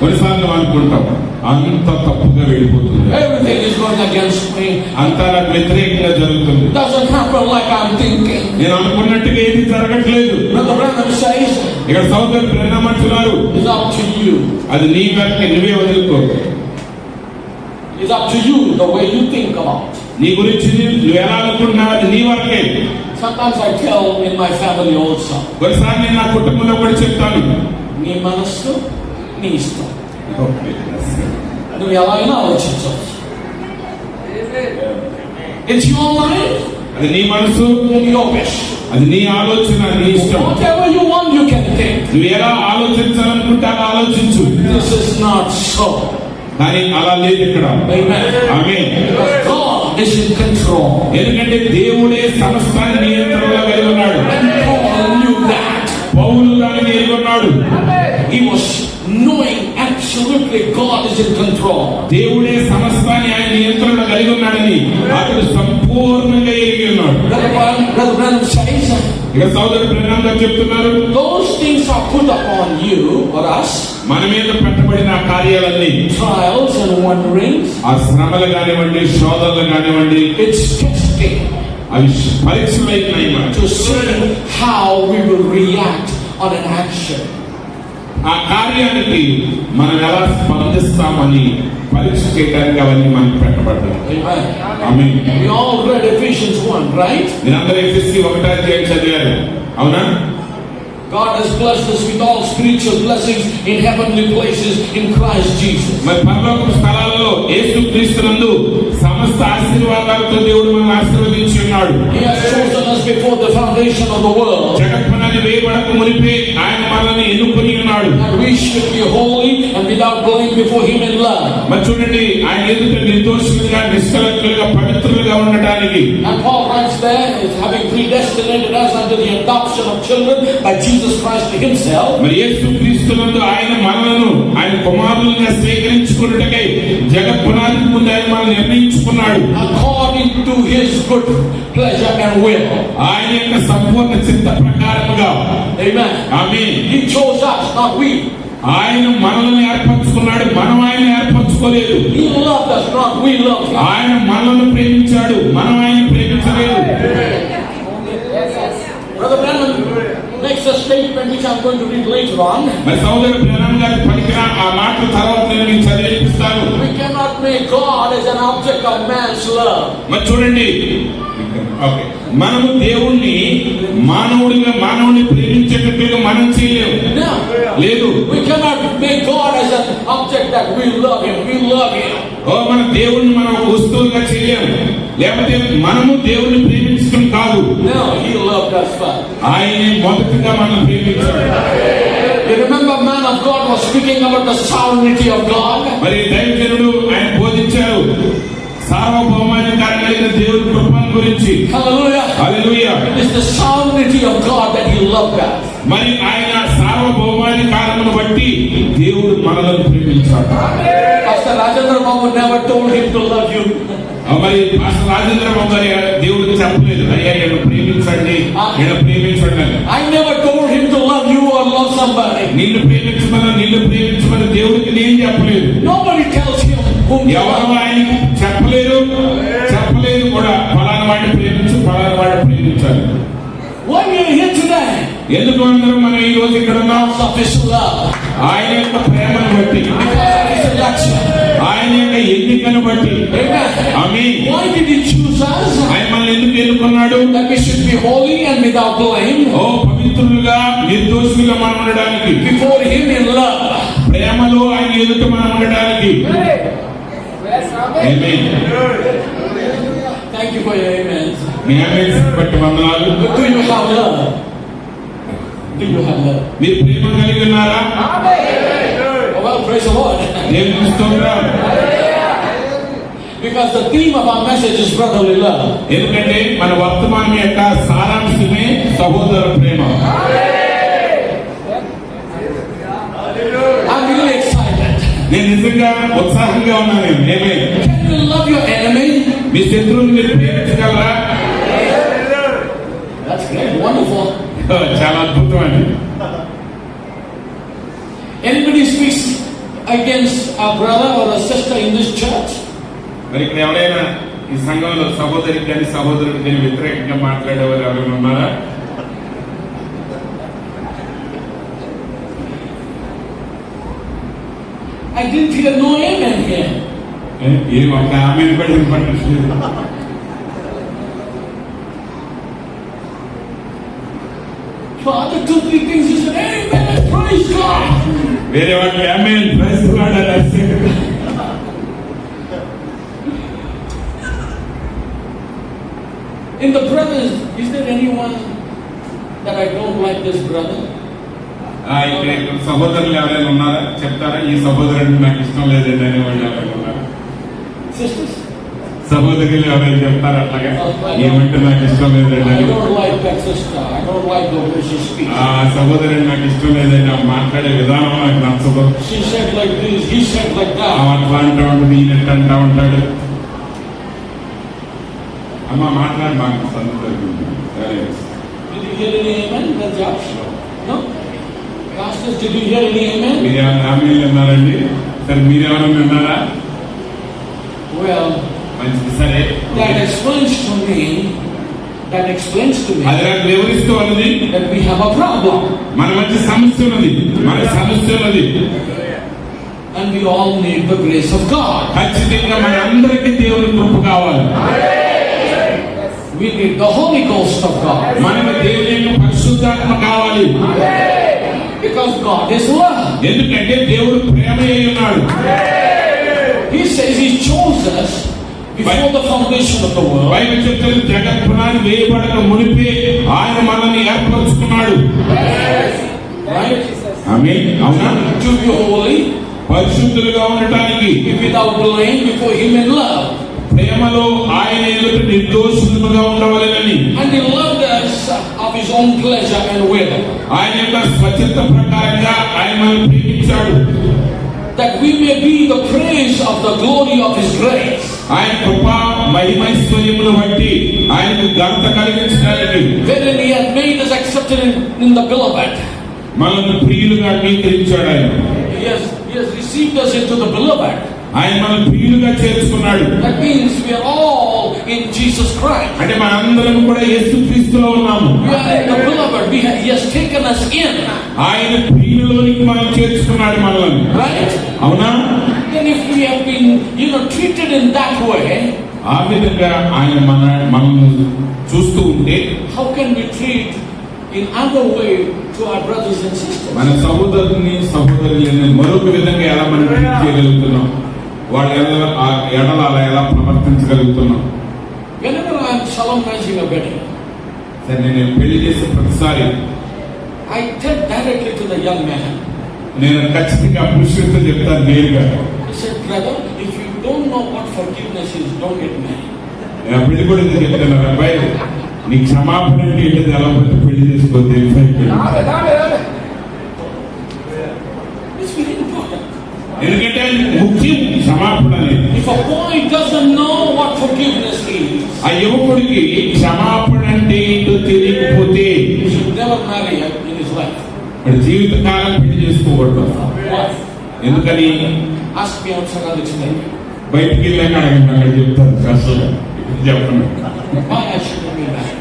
కొన్నిసార్లు అనుకుంటాం అంత తప్పుగా వెళ్ళిపోతుంది. Everything is going against me. అంతా నాకు వ్యతిరేకంగా జరుగుతుంది. Doesn't happen like I'm thinking. నేను అనుకున్నట్టుగా ఏది జరగట్లేదు. Brother Branham says, ఇక్కడ సోదరుడు బ్రహ్మ అంటున్నారు, it's up to you. అది నీ వెనక నువ్వే వదులుకో. It's up to you the way you think about it. నీ గురించి నువ్వు ఎలా అనుకుంటున్నావు అది నీ వరకే. Sometimes I tell in my family also. ఒకసారి నేను నా కుటుంబంలో కూడా చెప్తాను, నీ మనస్సు నీ ఇష్టం. నువ్వు ఎలా అయినా ఆలోచించవచ్చు. It's your mind. అది నీ మనసు, your wish. అది నీ ఆలోచన, నీ ఇష్టం. Whatever you want, you can think. నువ్వు ఎలా ఆలోచించాలనుకుంటే అలా ఆలోచించు. This is not so. కానీ అలా లేదు ఇక్కడ. Amen. Amen. God is in control. ఎందుకంటే దేవుడే సమస్తాన్ని నియంత్రణలో కలిగి ఉన్నాడు. And Paul knew that. పౌలు దానిని ఎరిగి ఉన్నాడు. He was knowing completely God is in control. దేవుడే సమస్తాన్ని ఆయన నియంత్రణలో కలిగి ఉన్నాడని అతడు సంపూర్ణంగా ఎరిగి ఉన్నాడు. Brother Branham says, ఇక సోదరుడు బ్రహ్మం గారు చెప్తున్నారు, those things are put upon you or us, మన మీద పెట్టబడిన ఆ కార్యాలన్నీ, trials and wanderings, ఆ శ్రమలు కానివ్వండి, శోధనలు కానివ్వండి, it's testing అవి పరీక్షలైనాయి మనకు. to see how we will react on an action. ఆ కార్యానికి మనం ఎలా స్పందిస్తామని పరీక్ష చేయడానికి అవన్నీ మనకు పెట్టబడ్డాయి. Amen. Amen. We all read Ephesians 1, right? మీరందరూ ఎఫెసీ 1 చదివారు, అవునా? God has blessed us with all spiritual blessings in heavenly places in Christ Jesus. మరి పరలోక స్థలాలలో యేసుక్రీస్తునందు సమస్త ఆశీర్వాదాలతో దేవుడు మనల్ని ఆశీర్వదించి ఉన్నాడు. He has chosen us before the foundation of the world. జగత్పునాది వేయబడక మునిపే ఆయన మనల్ని ఎన్నుకొని ఉన్నాడు. And we should be holy and without blame before Him in love. మరి చూడండి, ఆయన ఎదుట నిర్దోషులుగా, నిష్కలంకులుగా, పవిత్రులుగా ఉండటానికి. And Paul writes there, is having predestinated us unto the adoption of children by Jesus Christ Himself. మరి యేసుక్రీస్తునందు ఆయన మనలను ఆయన కుమారులుగా స్వీకరించుకున్నట్టుకై జగత్పునాదికి ముందు ఆయన మనల్ని నిర్ణయించుకున్నాడు. According to His good pleasure and will. ఆయన యొక్క సంపూర్ణ చిత్త ప్రకారముగా. Amen. Amen. He chose us, not we. ఆయన మనల్ని ఏర్పరచుకున్నాడు, మనం ఆయన ఏర్పరచుకోలేదు. He loved us, not we loved Him. ఆయన మనల్ని ప్రేమించాడు, మనం ఆయన ప్రేమించలేదు. Brother Branham makes a statement which I'm going to read later on. మరి సోదరుడు బ్రహ్మం గారి పలికిన ఆ మాటల తర్వాత నేను మీకు చదివిస్తాను. We cannot make God as an object of man's love. మరి చూడండి, ఓకే, మనము దేవుణ్ణి మానవుడిని ప్రేమించేటట్టుగా మనం చేయలేము. No. లేదు. We cannot make God as an object that we love Him. We love Him. మన దేవుణ్ణి మనం ఒక వస్తువుగా చేయలేము, లేకపోతే మనము దేవుణ్ణి ప్రేమించడం కాదు. No, He loved us first. ఆయనే మొదటగా మనం ప్రేమించాడు. You remember, man of God was speaking about the sovereignty of God. మరి దైవజనుడు ఆయన బోధించారు సార్వభౌమాధికారం కలిగిన దేవుడి కృపను గురించి. Hallelujah. Hallelujah. It's the sovereignty of God that He loved us. మరి ఆయన సార్వభౌమాధికారమును బట్టి దేవుడు మనలను ప్రేమించాడు. Pastor Rajendra Babu never told him to love you. మరి పాస్టర్ రాజేంద్ర బాబు గారి దేవుడికి చెప్పలేదు, అయ్యా నేను ప్రేమించండి, నేను ప్రేమించండి. I never told him to love you or love somebody. నిన్ను ప్రేమించమని దేవుడికి నేను చెప్పలేదు. Nobody tells him whom to ఎవరు love. ఆయనకు చెప్పలేదు కూడా, ఫలానా వాడిని ప్రేమించు, ఫలానా వాడిని ప్రేమించాలి. Why we are here today? ఎందుకు అందరం మనం ఈ రోజు ఇక్కడ ఉన్నాం? Of His love. ఆయన యొక్క ప్రేమను బట్టి, Because of His election. ఆయన యొక్క ఎన్నికను బట్టి. Amen. Amen. Why did He choose us? ఆయన మనల్ని ఎందుకు ఎన్నుకున్నాడు? That we should be holy and without blame. పవిత్రులుగా, నిర్దోషులుగా మనం ఉండడానికి. Before Him in love. ప్రేమలో ఆయన ఎదుట మనం ఉండడానికి. ఆమేన్. Thank you for your amens. మీ ఆమేన్స్ బట్టి వందనాలు. Do you have love? Do you have love? మీరు ప్రేమ కలిగి ఉన్నారా? Oh, well, praise the Lord. దేవునికి స్తోత్రం. Because the theme of our message is brotherly love. ఎందుకంటే మన వర్తమానం యొక్క సారాంశమే సహోదర ప్రేమ. I'm really excited. నేను నిజంగా ఉత్సాహంగా ఉన్నాను. ఆమేన్. Can you love your enemy? మీ శత్రువుని మీరు ప్రేమించగలరా? That's great, wonderful. చాలా అద్భుతం అండి. Anybody speaks against a brother or a sister in this church? మరి ఇక్కడ ఎవరైనా ఈ సంఘంలో సహోదరికి కానీ సహోదరుడికి కానీ వ్యతిరేకంగా మాట్లాడేవారు ఎవరైనా ఉన్నారా? I didn't hear no amen here. ఏం ఒక ఆమెను కూడా వినపడట్లేదు. For other 2-3 things you said, amen, praise God. వేరే వాళ్ళు ఆమెన్ ప్రైజ్ లార్డ్ అని. In the brothers, is there anyone that I don't like this brother? ఇక్కడ సహోదరులు ఎవరైనా ఉన్నారా? చెప్తారా ఈ సహోదరుడు నాకు ఇష్టం లేదండి అనే వాళ్ళు ఎవరైనా ఉన్నారా? Sisters? సహోదరులు ఎవరైనా చెప్తారు అట్లాగా ఏమంటే నాకు ఇష్టం లేదండి I don't like that sister. I don't like the way she speaks. ఆ సహోదరుడు నాకు ఇష్టం లేదండి ఆ మాట్లాడే విధానం నాకు నచ్చదు. She said like this, he said like that. అట్లా అంటూ ఉంటుంది ఈయనట్టు అంటూ ఉంటాడు. అమ్మ మాట్లాడి మాకు సంతోషం. సరే Did you hear any amen? That's Josh? No? Pastors, did you hear any amen? మీరు ఏమైనా హామీలు విన్నారండి? సరే మీరెవరైనా విన్నారా? Well, మంచిది సరే. that explains to me అది నాకు వివరిస్తూ ఉన్నది that we have a problem. మన మధ్య సమస్య ఉన్నది, మన సమస్య ఉన్నది. And we all need the grace of God. ఖచ్చితంగా మన అందరికీ దేవుని కృప కావాలి. We need the Holy Ghost of God. మనకు దేవుని యొక్క పరిశుద్ధాత్మ కావాలి. Because God is love. ఎందుకంటే దేవుడు ప్రేమ అయి ఉన్నాడు. He says He chose us before the foundation of the world. Bible చెప్తుంది జగత్ పునాది వేయబడక మునిపే ఆయన మనల్ని ఏర్పరచుకున్నాడు. Right? ఆమేన్. అవునా? To be holy, పరిశుద్ధులుగా ఉండటానికి, without blame before Him in love. ప్రేమలో ఆయన ఎదుట నిర్దోషులుగా ఉండవలెనని. And He loved us of His own pleasure and will. ఆయన యొక్క స్వచ్ఛత ప్రకారంగా ఆయన మనల్ని ప్రేమించాడు. That we may be the praise of the glory of His grace. ఆయన కృప మహిమైశ్వర్యమును బట్టి ఆయనకు ఘనత కలిగించడానికి, Wherein He had made us accepted in the beloved. మనల్ని ప్రియులుగా అంగీకరించాడు ఆయన. He has received us into the beloved. ఆయన మనల్ని ప్రియులుగా చేర్చుకున్నాడు. That means we are all in Jesus Christ. అంటే మనందరం కూడా యేసుక్రీస్తులో ఉన్నాము. We are in the beloved. He has taken us in. ఆయన ప్రియులలోనికి మనం చేర్చుకున్నాడు మనల్ని. Right? అవునా? Then if we have been, treated in that way, ఆ విధంగా ఆయన మనల్ని చూస్తూ ఉంటే, how can we treat in other way to our brothers and sisters? మన సహోదరుని సహోదరులని మరొక విధంగా ఎలా మనం ట్రీట్ చేయగలుగుతున్నాం, వాళ్ళ ఎడల అలా ఎలా ప్రవర్తించగలుగుతున్నాం? Whenever I am solemnizing a wedding, సరే నేను పెళ్లి చేసే ప్రతిసారి I tell directly to the young man. నేను ఖచ్చితంగా పురుషులతో చెప్తాను నేరుగా. I said, brother, if you don't know what forgiveness is, don't get married. పెళ్లి కూడా చెప్తాను, అబ్బాయి నీ క్షమాపణ అంటే ఏంటది ఎలా పోతే పెళ్లి చేసుకోవద్దు. It's very important. ఎందుకంటే ముఖ్యం క్షమాపణ అనేది. If a boy doesn't know what forgiveness is, ఆ యువకుడికి క్షమాపణ అంటే ఏంటో తెలియకపోతే he should never marry in his life. వాడి జీవితకాలం పెళ్లి చేసుకోకూడదు. Why? ఎందుకని? Ask me outside, I'll explain. బయటికి వెళ్ళాక అడగండి, అక్కడ చెప్తాను. అసలు చెప్పండి Why I shouldn't be married.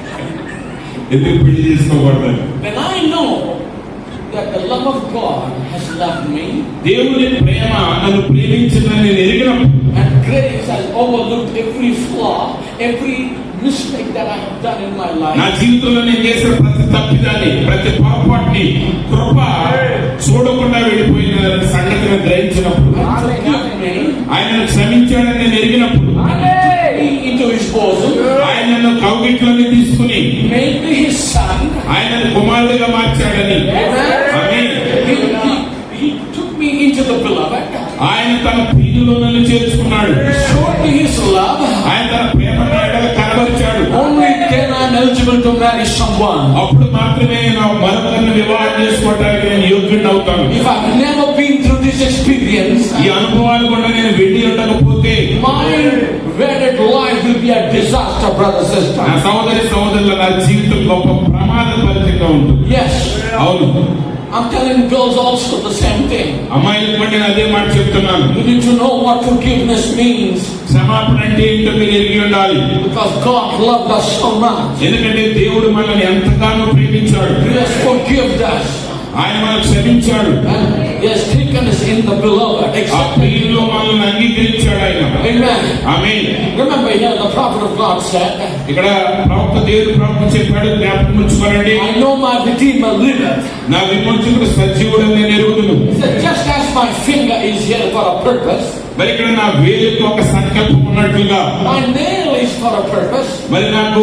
ఎందుకు పెళ్లి చేసుకోకూడదు. When I know that the love of God has loved me, దేవుని ప్రేమ నన్ను ప్రేమించిందని నేను ఎరిగినప్పుడు, and grace has overlooked every flaw, every mistake that I have done in my నా life, జీవితంలో నేను చేసిన ప్రతి తప్పిదాన్ని, ప్రతి పొరపాటుని కృప చూడకుండా వెళ్ళిపోయిన సంగతిని గ్రహించినప్పుడు, forgive me, ఆయనను క్షమించాడని నేను ఎరిగినప్పుడు, me into His bosom, ఆయనను కౌగిట్లోనే తీసుకుని made me His son. ఆయనను కుమారుడిగా మార్చాడని, ఆమేన్. He took me into the beloved. ఆయన తన ప్రియులో నన్ను చేర్చుకున్నాడు. Showed me His love. ఆయన తన ప్రేమ ఎడల కనబరిచాడు. Only then I'm eligible to marry someone. అప్పుడు మాత్రమే నా మరొకరిని వివాహం చేసుకోవడానికి నేను యోగ్యుడిని అవుతాను. If I've never been through this experience, ఈ అనుభవాలు కూడా నేను వెళ్ళి ఉండకపోతే my wedded life will be a disaster, brother, sister. నా సహోదరుల నా జీవితం గొప్ప ప్రమాదపరితంగా ఉంటుంది. Yes. అవును. I'm telling girls also the same thing. అమ్మాయిలకు కూడా నేను అదే మాట చెప్తున్నాను. You need to know what forgiveness means. క్షమాపణ అంటే ఏంటో మీరు ఎరిగి ఉండాలి. Because God loved us so much. ఎందుకంటే దేవుడు మనల్ని ఎంతగానో ప్రేమించాడు. He has forgiven us. ఆయన మనల్ని క్షమించాడు. And He has taken us in the beloved. ఆ ప్రియుల్లో మనల్ని అంగీకరించాడు ఆయన. Amen. Amen. Remember here the prophet of God said, ఇక్కడ దేవుడు ప్రవక్త చెప్పాడు, జ్ఞాపకం ఉంచుకోనండి. I know my Redeemer liveth. నా విమోచకుడు సజీవుడు నేను ఎరుగుదును. He said, just as my finger is here for a purpose, మరి ఇక్కడ నా వేలుకి ఒక సంకల్పం ఉన్నట్లుగా my nail is for a purpose, మరి నాకు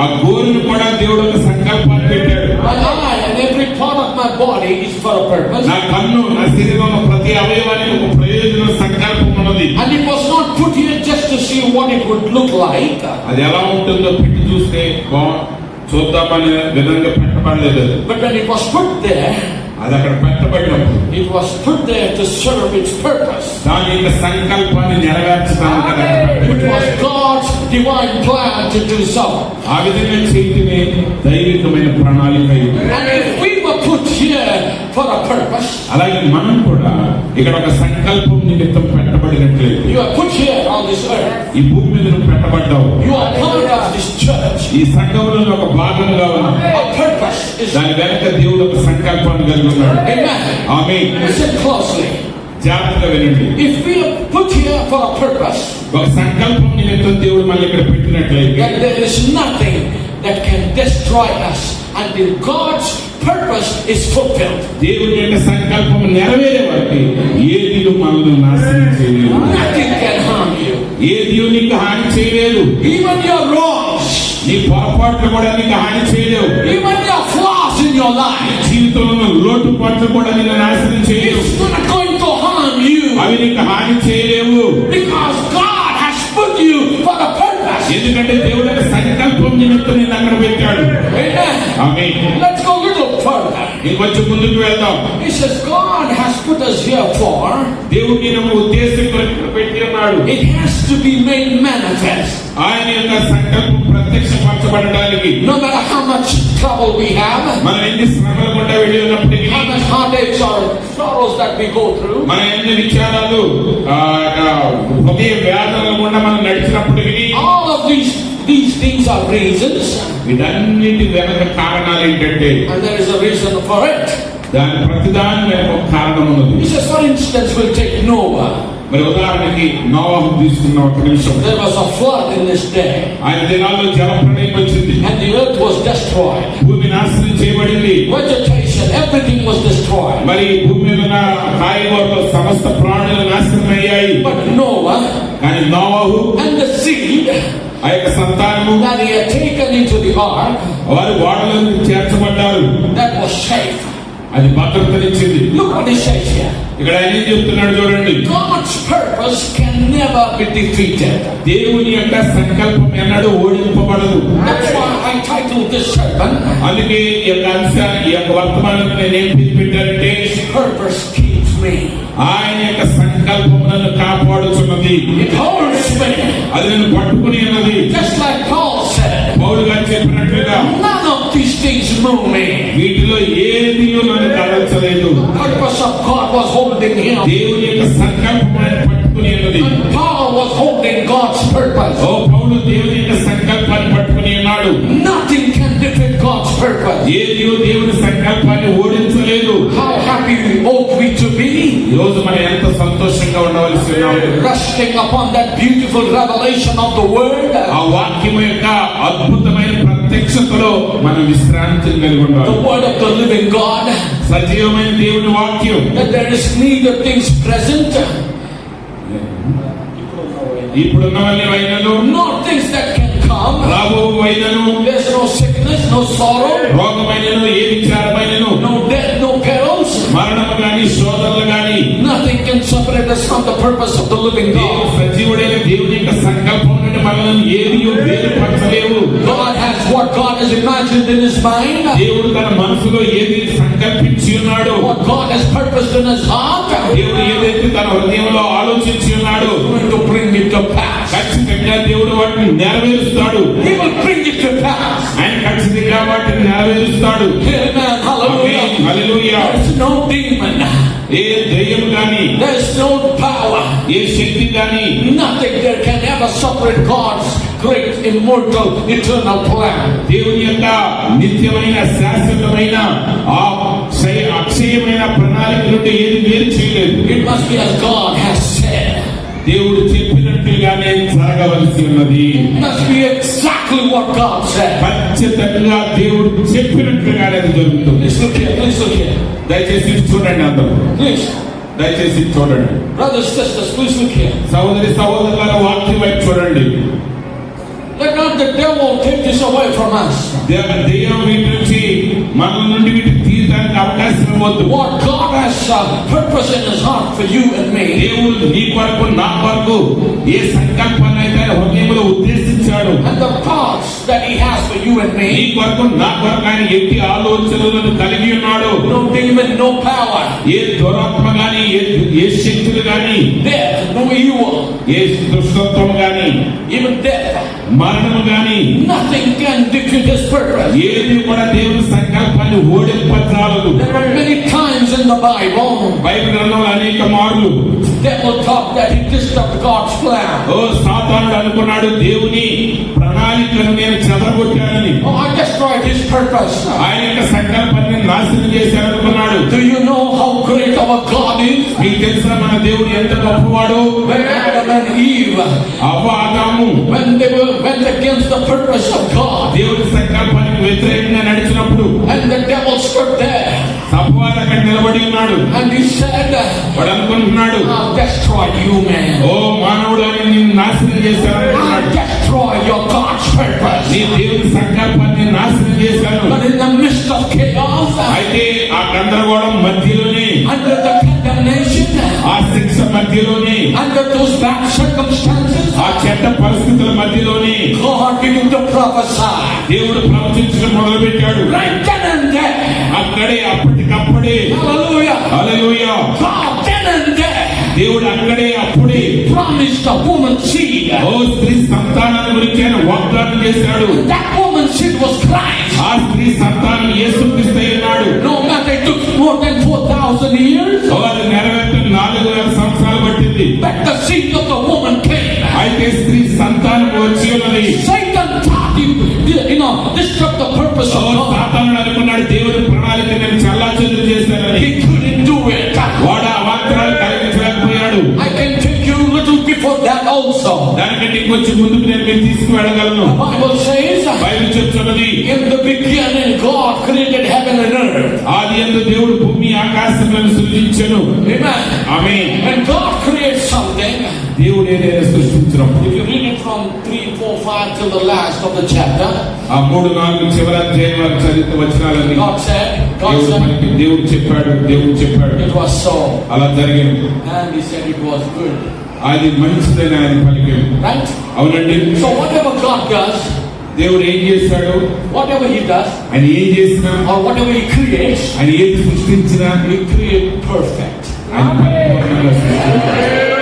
ఆ గోరును కూడా దేవుడు ఒక సంకల్పాన్ని పెట్టాడు. my eye and every part of my body is for a purpose. నా కన్ను, నా శరీరంలో ప్రతి అవయవానికి ఒక ప్రయోజన సంకల్పం ఉన్నది. And it was not put here just to see what it would look like. అది ఎలా ఉంటుందో పెట్టి చూస్తే చూద్దామనే విధంగా పెట్టబడలేదు. But when it was put there, అది అక్కడ పెట్టబడినప్పుడు it was put there to serve its purpose. దాని యొక్క సంకల్పాన్ని నెరవేర్చడానికి It was God's divine plan to do so. ఆ విధంగా చేయటమే దైవికమైన ప్రణాళిక. And if we were put here for a purpose, అలాగే మనం కూడా ఇక్కడ ఒక సంకల్పం నిమిత్తం పెట్టబడినట్లయితే, you are put here on this earth. ఈ భూమి మీద నువ్వు పెట్టబడ్డావు. You are part of this church. ఈ సంఘంలో ఒక భాగంగా ఉన్నావు. A purpose is. దాని వెనక దేవుడు ఒక సంకల్పాన్ని కలిగి ఉన్నాడు. Amen. ఆమేన్. Listen closely. జాగ్రత్తగా వినండి. If we are put here for a purpose, ఒక సంకల్పం నిమిత్తం దేవుడు మళ్ళీ ఇక్కడ పెట్టినట్లయితే, that there is nothing that can destroy us until God's purpose is fulfilled. దేవుని యొక్క సంకల్పం నెరవేరే వరకు ఏది మనల్ని నాశనం చేయలేదు. Nothing can harm you. ఏది నీకు హాని చేయలేదు. Even your wrongs, నీ పొరపాట్లు కూడా నీకు హాని చేయలేవు. even your flaws in your life, జీవితంలో లోటుపాట్లు కూడా నిన్ను నాశనం చేయలేవు. it's not going to harm you. అవి నీకు హాని చేయలేవు. Because God has put you for a purpose. ఎందుకంటే దేవుడు యొక్క సంకల్పం నిమిత్తం నిన్ను అక్కడ పెట్టాడు. Amen. Amen. Let's go a little further. ఇంకొంచెం ముందుకు వెళ్దాం. He says God has put us here for. దేవుడు నిన్ను ఉద్దేశం కొరకు పెట్టి ఉన్నాడు. It has to be made manifest. ఆయన యొక్క సంకల్పం ప్రత్యక్షపరచబడడానికి, No matter how much trouble we have, మనం ఎన్ని శ్రమల గుండా వెళ్ళి ఉన్నప్పటికీ, how much heartaches or sorrows that we go through, మన ఎన్ని విచారాలు హృదయ వేదనల గుండా మనం నడిచినప్పటికీ, all of these things are reasons, వీటన్నిటి వెనక కారణాలు ఏంటంటే, and there is a reason for it. దాని ప్రతిదాని వెనక ఒక కారణం ఉన్నది. He says, for instance, we'll take Noah. మరి ఉదాహరణకి నోవహు తీసుకున్న ఒక నిమిషం. There was a flood in this day, ఆయన దినాల్లో జలప్రళయం వచ్చింది. and the earth was destroyed. భూమి నాశనం చేయబడింది. Vegetation, everything was destroyed. మరి భూమి మీద ఉన్న కాయగూరలు సమస్త ప్రాణులు నాశనం అయ్యాయి. But Noah కానీ నోవహు and the seed ఆ యొక్క సంతానము that he had taken into the ark, వారి ఓడలను చేర్చబడ్డారు. that was safe. అది భద్రతనిచ్చింది. Look what he says here. ఇక్కడ ఆయన ఏం చెప్తున్నాడు చూడండి. God's purpose can never be defeated. దేవుని యొక్క సంకల్పం ఎన్నడూ ఓడింపబడదు. That's why I titled this sermon, అందుకే ఈ యొక్క అంశాన్ని, ఈ యొక్క వర్తమానం నేనేం పేరు పెట్టానంటే, His purpose keeps me. ఆయన యొక్క సంకల్పం నన్ను కాపాడుచున్నది. It holds me. అది నన్ను పట్టుకుని ఉన్నది. Just like Paul said, పౌలు గారు చెప్పినట్లుగా, none of these things move me. వీటిలో ఏది నన్ను కదల్చలేదు. The purpose of God was holding him. దేవుని యొక్క సంకల్పం ఆయన పట్టుకుని ఉన్నది. And Paul was holding God's purpose. ఓ పౌలు దేవుని యొక్క సంకల్పాన్ని పట్టుకుని ఉన్నాడు. Nothing can defeat God's purpose. ఏది దేవుని సంకల్పాన్ని ఓడించలేదు. How happy ought we to be? ఈ రోజు మనం ఎంత సంతోషంగా ఉండవలసి ఉన్నాము. Resting upon that beautiful revelation of the word. ఆ వాక్యం యొక్క అద్భుతమైన ప్రత్యక్షతలో మనం విశ్రాంతిని కలిగి The ఉండాలి. word of the living God. సజీవమైన దేవుని వాక్యం. That there is neither things present, ఇప్పుడున్నవన్నీ వైనలు, nor things that can come. రాబో వైనలు, There's no sickness, no sorrow, రోగమైనను, ఏ విచారమైనను, no death, no perils. మరణము గాని, శోధనలు గాని, Nothing can separate us from the purpose of the living దేవుడు God. సజీవుడైన దేవుని యొక్క సంకల్పం నుండి మనల్ని ఏది వేరుపరచలేవు. God has what God has imagined in His mind, దేవుడు తన మనసులో ఏది సంకల్పించి ఉన్నాడో, what God has purposed in His heart, దేవుడు ఏదైతే తన హృదయంలో ఆలోచించి ఉన్నాడో, going to bring it to pass. ఖచ్చితంగా దేవుడు వాటిని నెరవేరుస్తాడు. He will bring it to pass. ఆయన ఖచ్చితంగా వాటిని నెరవేరుస్తాడు. Amen. Hallelujah. హల్లెలూయా. There's no demon, ఏ దయ్యం గాని, there's no power, ఏ శక్తి గాని, nothing that can ever separate God's great, immortal, eternal plan. దేవుని యొక్క నిత్యమైన, శాశ్వతమైన, ఆ అక్షయమైన ప్రణాళిక నుండి ఏది వేరు చేయలేదు. It must be as God has said. దేవుడు చెప్పినట్లుగానే జరగవలసి ఉన్నది. It must be exactly what God said. ఖచ్చితంగా దేవుడు చెప్పినట్లుగానే అది జరుగుతుంది. Please look here, please look here. దయచేసి ఇది చూడండి అందరూ. Please, దయచేసి ఇది చూడండి. brothers, sisters, please look here. సహోదరి సహోదరుల వాక్యం వైపు చూడండి. Let not the devil take this away from us. దెయ్యం వీటి నుంచి మన నుండి వీటిని తీయడానికి అవకాశం ఇవ్వద్దు. What God has purpose in His heart for you and me. దేవుడు నీ కొరకు, నా కొరకు ఏ సంకల్పాన్ని అయితే తన హృదయంలో ఉద్దేశించాడు. And the thoughts that he has for you and నీ me, కొరకు నా కొరకు ఆయన ఎట్టి ఆలోచనలను కలిగి ఉన్నాడు. no demon, no power, ఏ దురాత్మ గాని ఏ శక్తులు గాని death, no evil, ఏ దుష్టత్వం గాని even death, మరణము గాని nothing can defeat his purpose. ఏది కూడా దేవుని సంకల్పాన్ని ఓడింపజాలదు. There are many times in the Bible, Bible గ్రంథంలో అనేక మార్లు devil thought that he disturbed God's plan. ఓ సాతానుడు అనుకున్నాడు దేవుని ప్రణాళికను నేను చెదరగొట్టానని. Oh, I destroyed his purpose. ఆయన యొక్క సంకల్పాన్ని నాశనం చేశాననుకున్నాడు. Do you know how great our God is? మీకు తెలుసా మన దేవుడు ఎంత గొప్పవాడు? When Adam and Eve, అవ్వ ఆదాము when they went against the purpose of God, దేవుని సంకల్పానికి వ్యతిరేకంగా నడిచినప్పుడు and the devil stood there, అపవాది అక్కడ నిలబడి ఉన్నాడు. and he said, వాడు అనుకుంటున్నాడు, I'll destroy you, man. ఓ మానవుడు అని నిన్ను నాశనం చేశాననుకున్నాడు. I'll destroy your God's purpose. నీ దేవుని సంకల్పాన్ని నాశనం చేశాను. But in the midst of chaos, అయితే ఆ గందరగోళం మధ్యలోనే, under the condemnation, ఆ శిక్ష మధ్యలోనే, under those bad circumstances, ఆ చెడ్డ పరిస్థితుల మధ్యలోనే God began to prophesy. దేవుడు ప్రవచించడం మొదలు పెట్టాడు. Right then and there. అక్కడే అప్పటికప్పుడే Hallelujah. Hallelujah God then and there దేవుడు అక్కడే అప్పుడే promised a woman seed. ఓ స్త్రీ సంతానాన్ని గురించి ఆయన వాగ్దానం చేశాడు. That woman seed was Christ. ఆ స్త్రీ సంతానం యేసుక్రీస్తు అయి ఉన్నాడు. No matter it took more than 4,000 years, ఓ అది నెరవేర్చిన 4000 సంవత్సరాలు పట్టింది. but the seed of the woman came. అయితే స్త్రీ సంతానం వచ్చి ఉన్నది. Satan thought he, disrupt the purpose oh of God. సాతానుడు అనుకున్నాడు దేవుని ప్రణాళిక నేను చల్లాచెదురు చేశానని. He couldn't do it. వాడు ఆ వాగ్దానాలు కలిగించలేకపోయాడు. I can take you a little before that also. దానికంటే ఇంకొంచెం ముందుకు నేను మీరు తీసుకువెళ్ళగలను. The Bible says, బైబిల్ చెప్తున్నది, in the beginning God created heaven and earth. ఆది యందు దేవుడు భూమి ఆకాశములను సృజించెను. Amen. Amen. When God creates something, దేవుడు ఏదైనా సృష్టించినప్పుడు if you read it from 3, 4, 5 till the last of the chapter, ఆ 3, 4 చివరి అధ్యాయం వరకు చదివిన వచనాలన్నీ God said, దేవుడు చెప్పాడు it was so. అలా జరిగింది. And he said it was good. అది మంచిదని ఆయన పలికాడు. Right? అవునండి. So whatever God does, దేవుడు ఏం చేశాడు, whatever he does, ఆయన ఏం చేసినా, or whatever he creates, ఆయన ఏది సృష్టించినా he creates perfect. ఆయన పరిపూర్ణంగా సృష్టించాడు.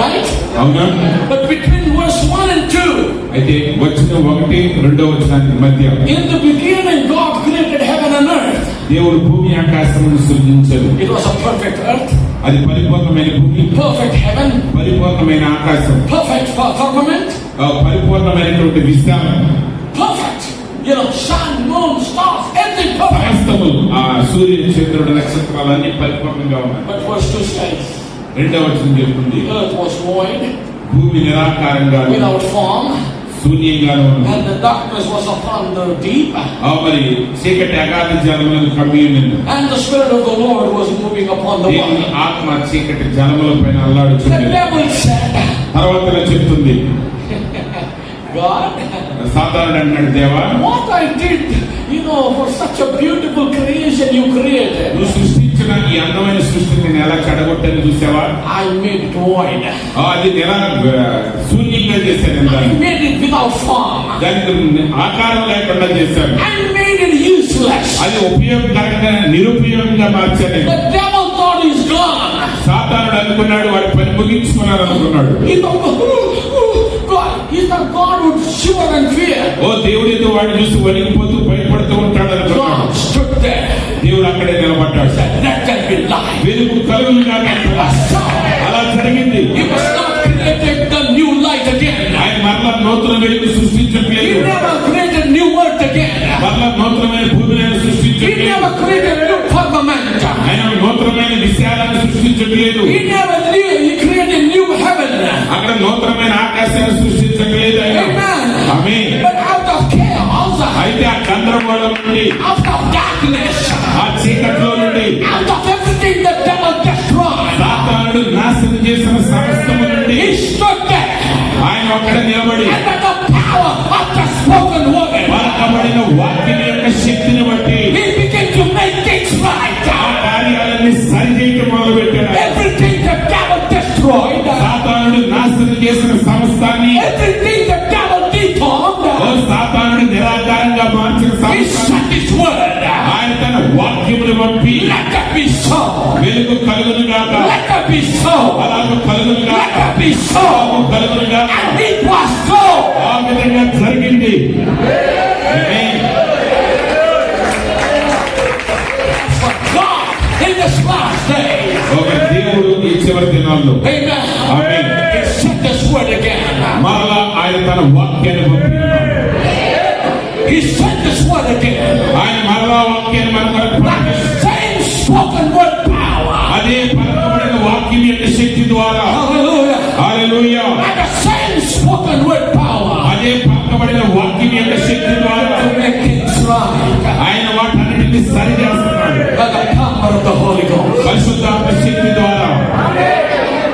Right? అవునా? But between verse 1 and 2, అయితే వచ్చిన 1, 2 వచనానికి మధ్య in the beginning God created heaven and earth. దేవుడు భూమి ఆకాశమును సృజించాడు. It was a perfect earth, అది పరిపూర్ణమైన భూమి, perfect heaven, పరిపూర్ణమైన ఆకాశం, perfect firmament, పరిపూర్ణమైనటువంటి విశ్రామం, perfect. Sun, moon, stars, everything perfect. సమస్తము ఆ సూర్యుడు, చంద్రుడు, నక్షత్రాలన్నీ పరిపూర్ణంగా ఉన్నాయి. But verse 2 says, 2వ వచనం చెప్తుంది, the earth was void, భూమి నిరాకారంగా without form, శూన్యంగాను ఉంది. and the darkness was upon the deep, మరి చీకటి అగాధ జలములను కమ్మి ఉన్నది. and the Spirit of the Lord was moving upon the దేవుని water. ఆత్మ చీకటి జలముల పైన The అల్లాడుచున్నది. devil said, తర్వాత చెప్తుంది, God, సాతానుడు అన్నాడు, దేవా what I did, for such a beautiful creation you created, నువ్వు సృష్టించిన ఈ అందమైన సృష్టిని నేను ఎలా చెడగొట్టాను చూసావా? I made it void. అది ఎలా శూన్యంగా చేశాను, I దాన్ని made it without form. దానికి ఆకారం లేకుండా చేశాను. I made it useless. అది ఉపయోగకరంగా నిరుపయోగంగా మార్చాను. The devil thought he's gone. సాతానుడు అనుకున్నాడు వాడి పని ముగించుకున్నాడు అనుకున్నాడు. He's not God would shiver and fear. ఓ దేవుడు ఏదో వాడిని చూసి వణికిపోతూ భయపడుతూ ఉంటాడు అనుకున్నాడు. God stood there. దేవుడు అక్కడే నిలబడ్డాడు. Let there be light. వెలుగు కలుగుగా అలా జరిగింది. He was not created the new light again. ఆయన మరలా నూతన వెలుగు He సృష్టించట్లేదు. never created new earth again. మరలా నూతనమైన భూమిని He సృష్టించట్లేదు. never created new firmament. ఆయన నూతనమైన విషయాలను సృష్టించట్లేదు. He created new heaven. అక్కడ నూతనమైన ఆకాశాన్ని సృష్టించట్లేదు ఆయన. Amen. Amen. But out of chaos, అయితే ఆ గందరగోళం నుండి, out of darkness, ఆ చీకట్లో నుండి, out of everything the devil destroyed, సాతానుడు నాశనం చేసిన సమస్తము నుండి he stood there. ఆయన ఒక్కడ నిలబడి And by the power of the spoken word, పలకబడిన వాక్యం యొక్క శక్తిని బట్టి he began to make things right. ఆ కార్యాలన్నీ సరిచేయటం మొదలు పెట్టాడు. Everything the devil destroyed, సాతానుడు నాశనం చేసిన సమస్తాన్ని everything Let that be so. వెలుగు కలుగును గాక. Let that be so. అలాగ కలుగును Let గాక. that be so. కలుగును గాక. And it was so. ఆ విధంగా జరిగింది. ఆమేన్. For God in this last day. ఒక దేవుడు ఈ చివరి దినాల్లో Amen. Amen. He sent this word again. మరలా ఆయన తన వాక్యాన్ని పంపినాడు. He sent this word again. ఆయన మరలా వాక్యాన్ని మన కొరకు Like the పంపించాడు. same spoken word power. అదే పలకబడిన వాక్యం యొక్క శక్తి ద్వారా Hallelujah. Hallelujah. Like the same spoken word power. అదే పలకబడిన వాక్యం యొక్క శక్తి ద్వారా To make things right. ఆయన వాటన్నిటిని సరి చేస్తున్నాడు. By the power of the Holy Ghost. పరిశుద్ధాత్మ శక్తి ద్వారా.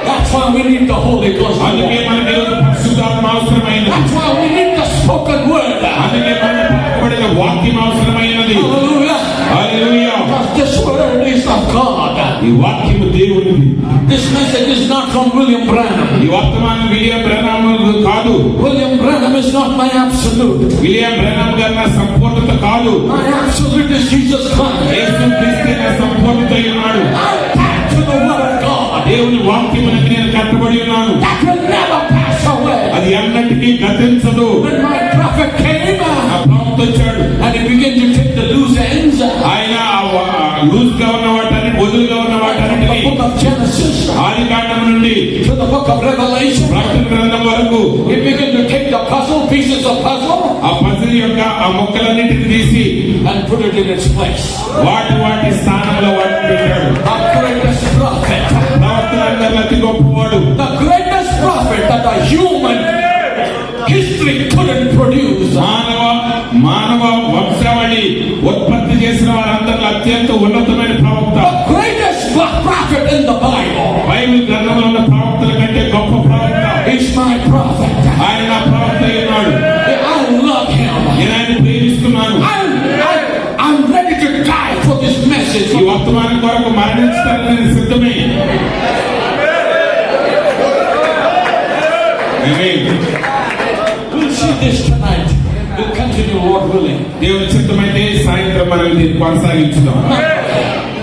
That's why we need the Holy Ghost. అందుకే మనకి ఈరోజు పరిశుద్ధాత్మ అవసరమైనది. That's why we need the spoken word. అందుకే మనకు పలకబడిన వాక్యం అవసరమైనది. Hallelujah. Hallelujah. Because this word is of God. ఈ వాక్యము దేవునిది. This message is not from William Branham. ఈ వర్తమానం విలియం బ్రహ్నాం కాదు. William Branham is not my absolute. William Branham గారి నా సంపూర్ణత కాదు. My absolute is Jesus Christ. యేసు క్రీస్తే నా సంపూర్ణత అయి ఉన్నాడు. I'm back to the word of God. దేవుని వాక్యమునకు నేను కట్టుబడి ఉన్నాను. That will never pass away. అది అన్నిటికీ గతించదు. When my prophet came ఆ ప్రవక్త వచ్చాడు. and he began to take the loose ends ఆయన లూజ్ గా ఉన్న వాటన్ని వదులుగా ఉన్న from the వాటన్నిటిని book of Genesis ఆది కాండం నుండి to the book of Revelation, ప్రకటన గ్రంథం వరకు he began to take the puzzle, pieces of puzzle, ఆ పజిల్ యొక్క ఆ మొక్కలన్నిటిని తీసి and put it in its place. వాటి స్థానంలో వాటిని పెట్టాడు. The greatest prophet, ప్రవక్తలందరిలో అతి గొప్పవాడు. the greatest prophet that the human history couldn't produce. మానవ వంశావళి ఉత్పత్తి చేసిన వారందరిలో అత్యంత ఉన్నతమైన ప్రవక్త. The greatest prophet in the Bible Bible గ్రంథంలో ఉన్న ప్రవక్తల కంటే గొప్ప ప్రవక్త. is my prophet. ఆయన నా ప్రవక్త అయి ఉన్నాడు. I love him. నేను ఆయన ప్రేమిస్తున్నాను. I'm ready to die for this message. ఈ వర్తమానం కొరకు మరణించడానికి నేను సిద్ధమే. ఆమేన్. We'll see this tonight. We'll continue, Lord willing. దేవుని చిత్తమైతే సాయంత్రం మనం దీన్ని కొనసాగించుదాం.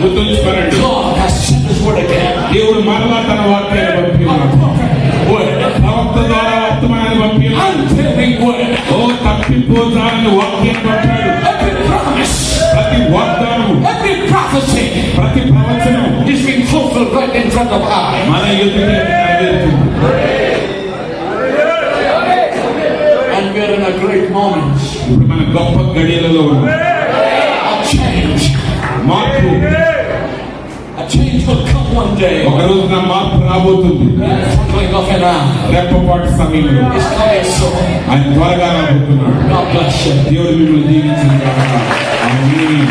గుర్తుంచుకోనండి, God has sent His word again. దేవుడు మరలా తన వాక్యాన్ని A పంపినాడు. prophetic word. ప్రవక్త ద్వారా వర్తమానాన్ని పంపినాడు. Unfailing word. ఓ తప్పిపోతానని వాక్యాన్ని పంపాడు. Every promise, ప్రతి వాగ్దానము, every prophecy ప్రతి ప్రవచనం is being fulfilled right in front of our eyes. మన ఎదుట నెరవేరుతుంది. And we're in a great moment. ఇప్పుడు మన గొప్ప గడియలలో ఉన్నాం. A change. మార్పు, A change will come one day. ఒక రోజున మార్పు రాబోతుంది. The twinkling of an eye రెప్పపాటు సమయంలో is coming soon. ఆయన త్వరగా రాబోతున్నాడు. God bless you. దేవుడు మిమ్మల్ని దీవించిన కాక ఆమేన్.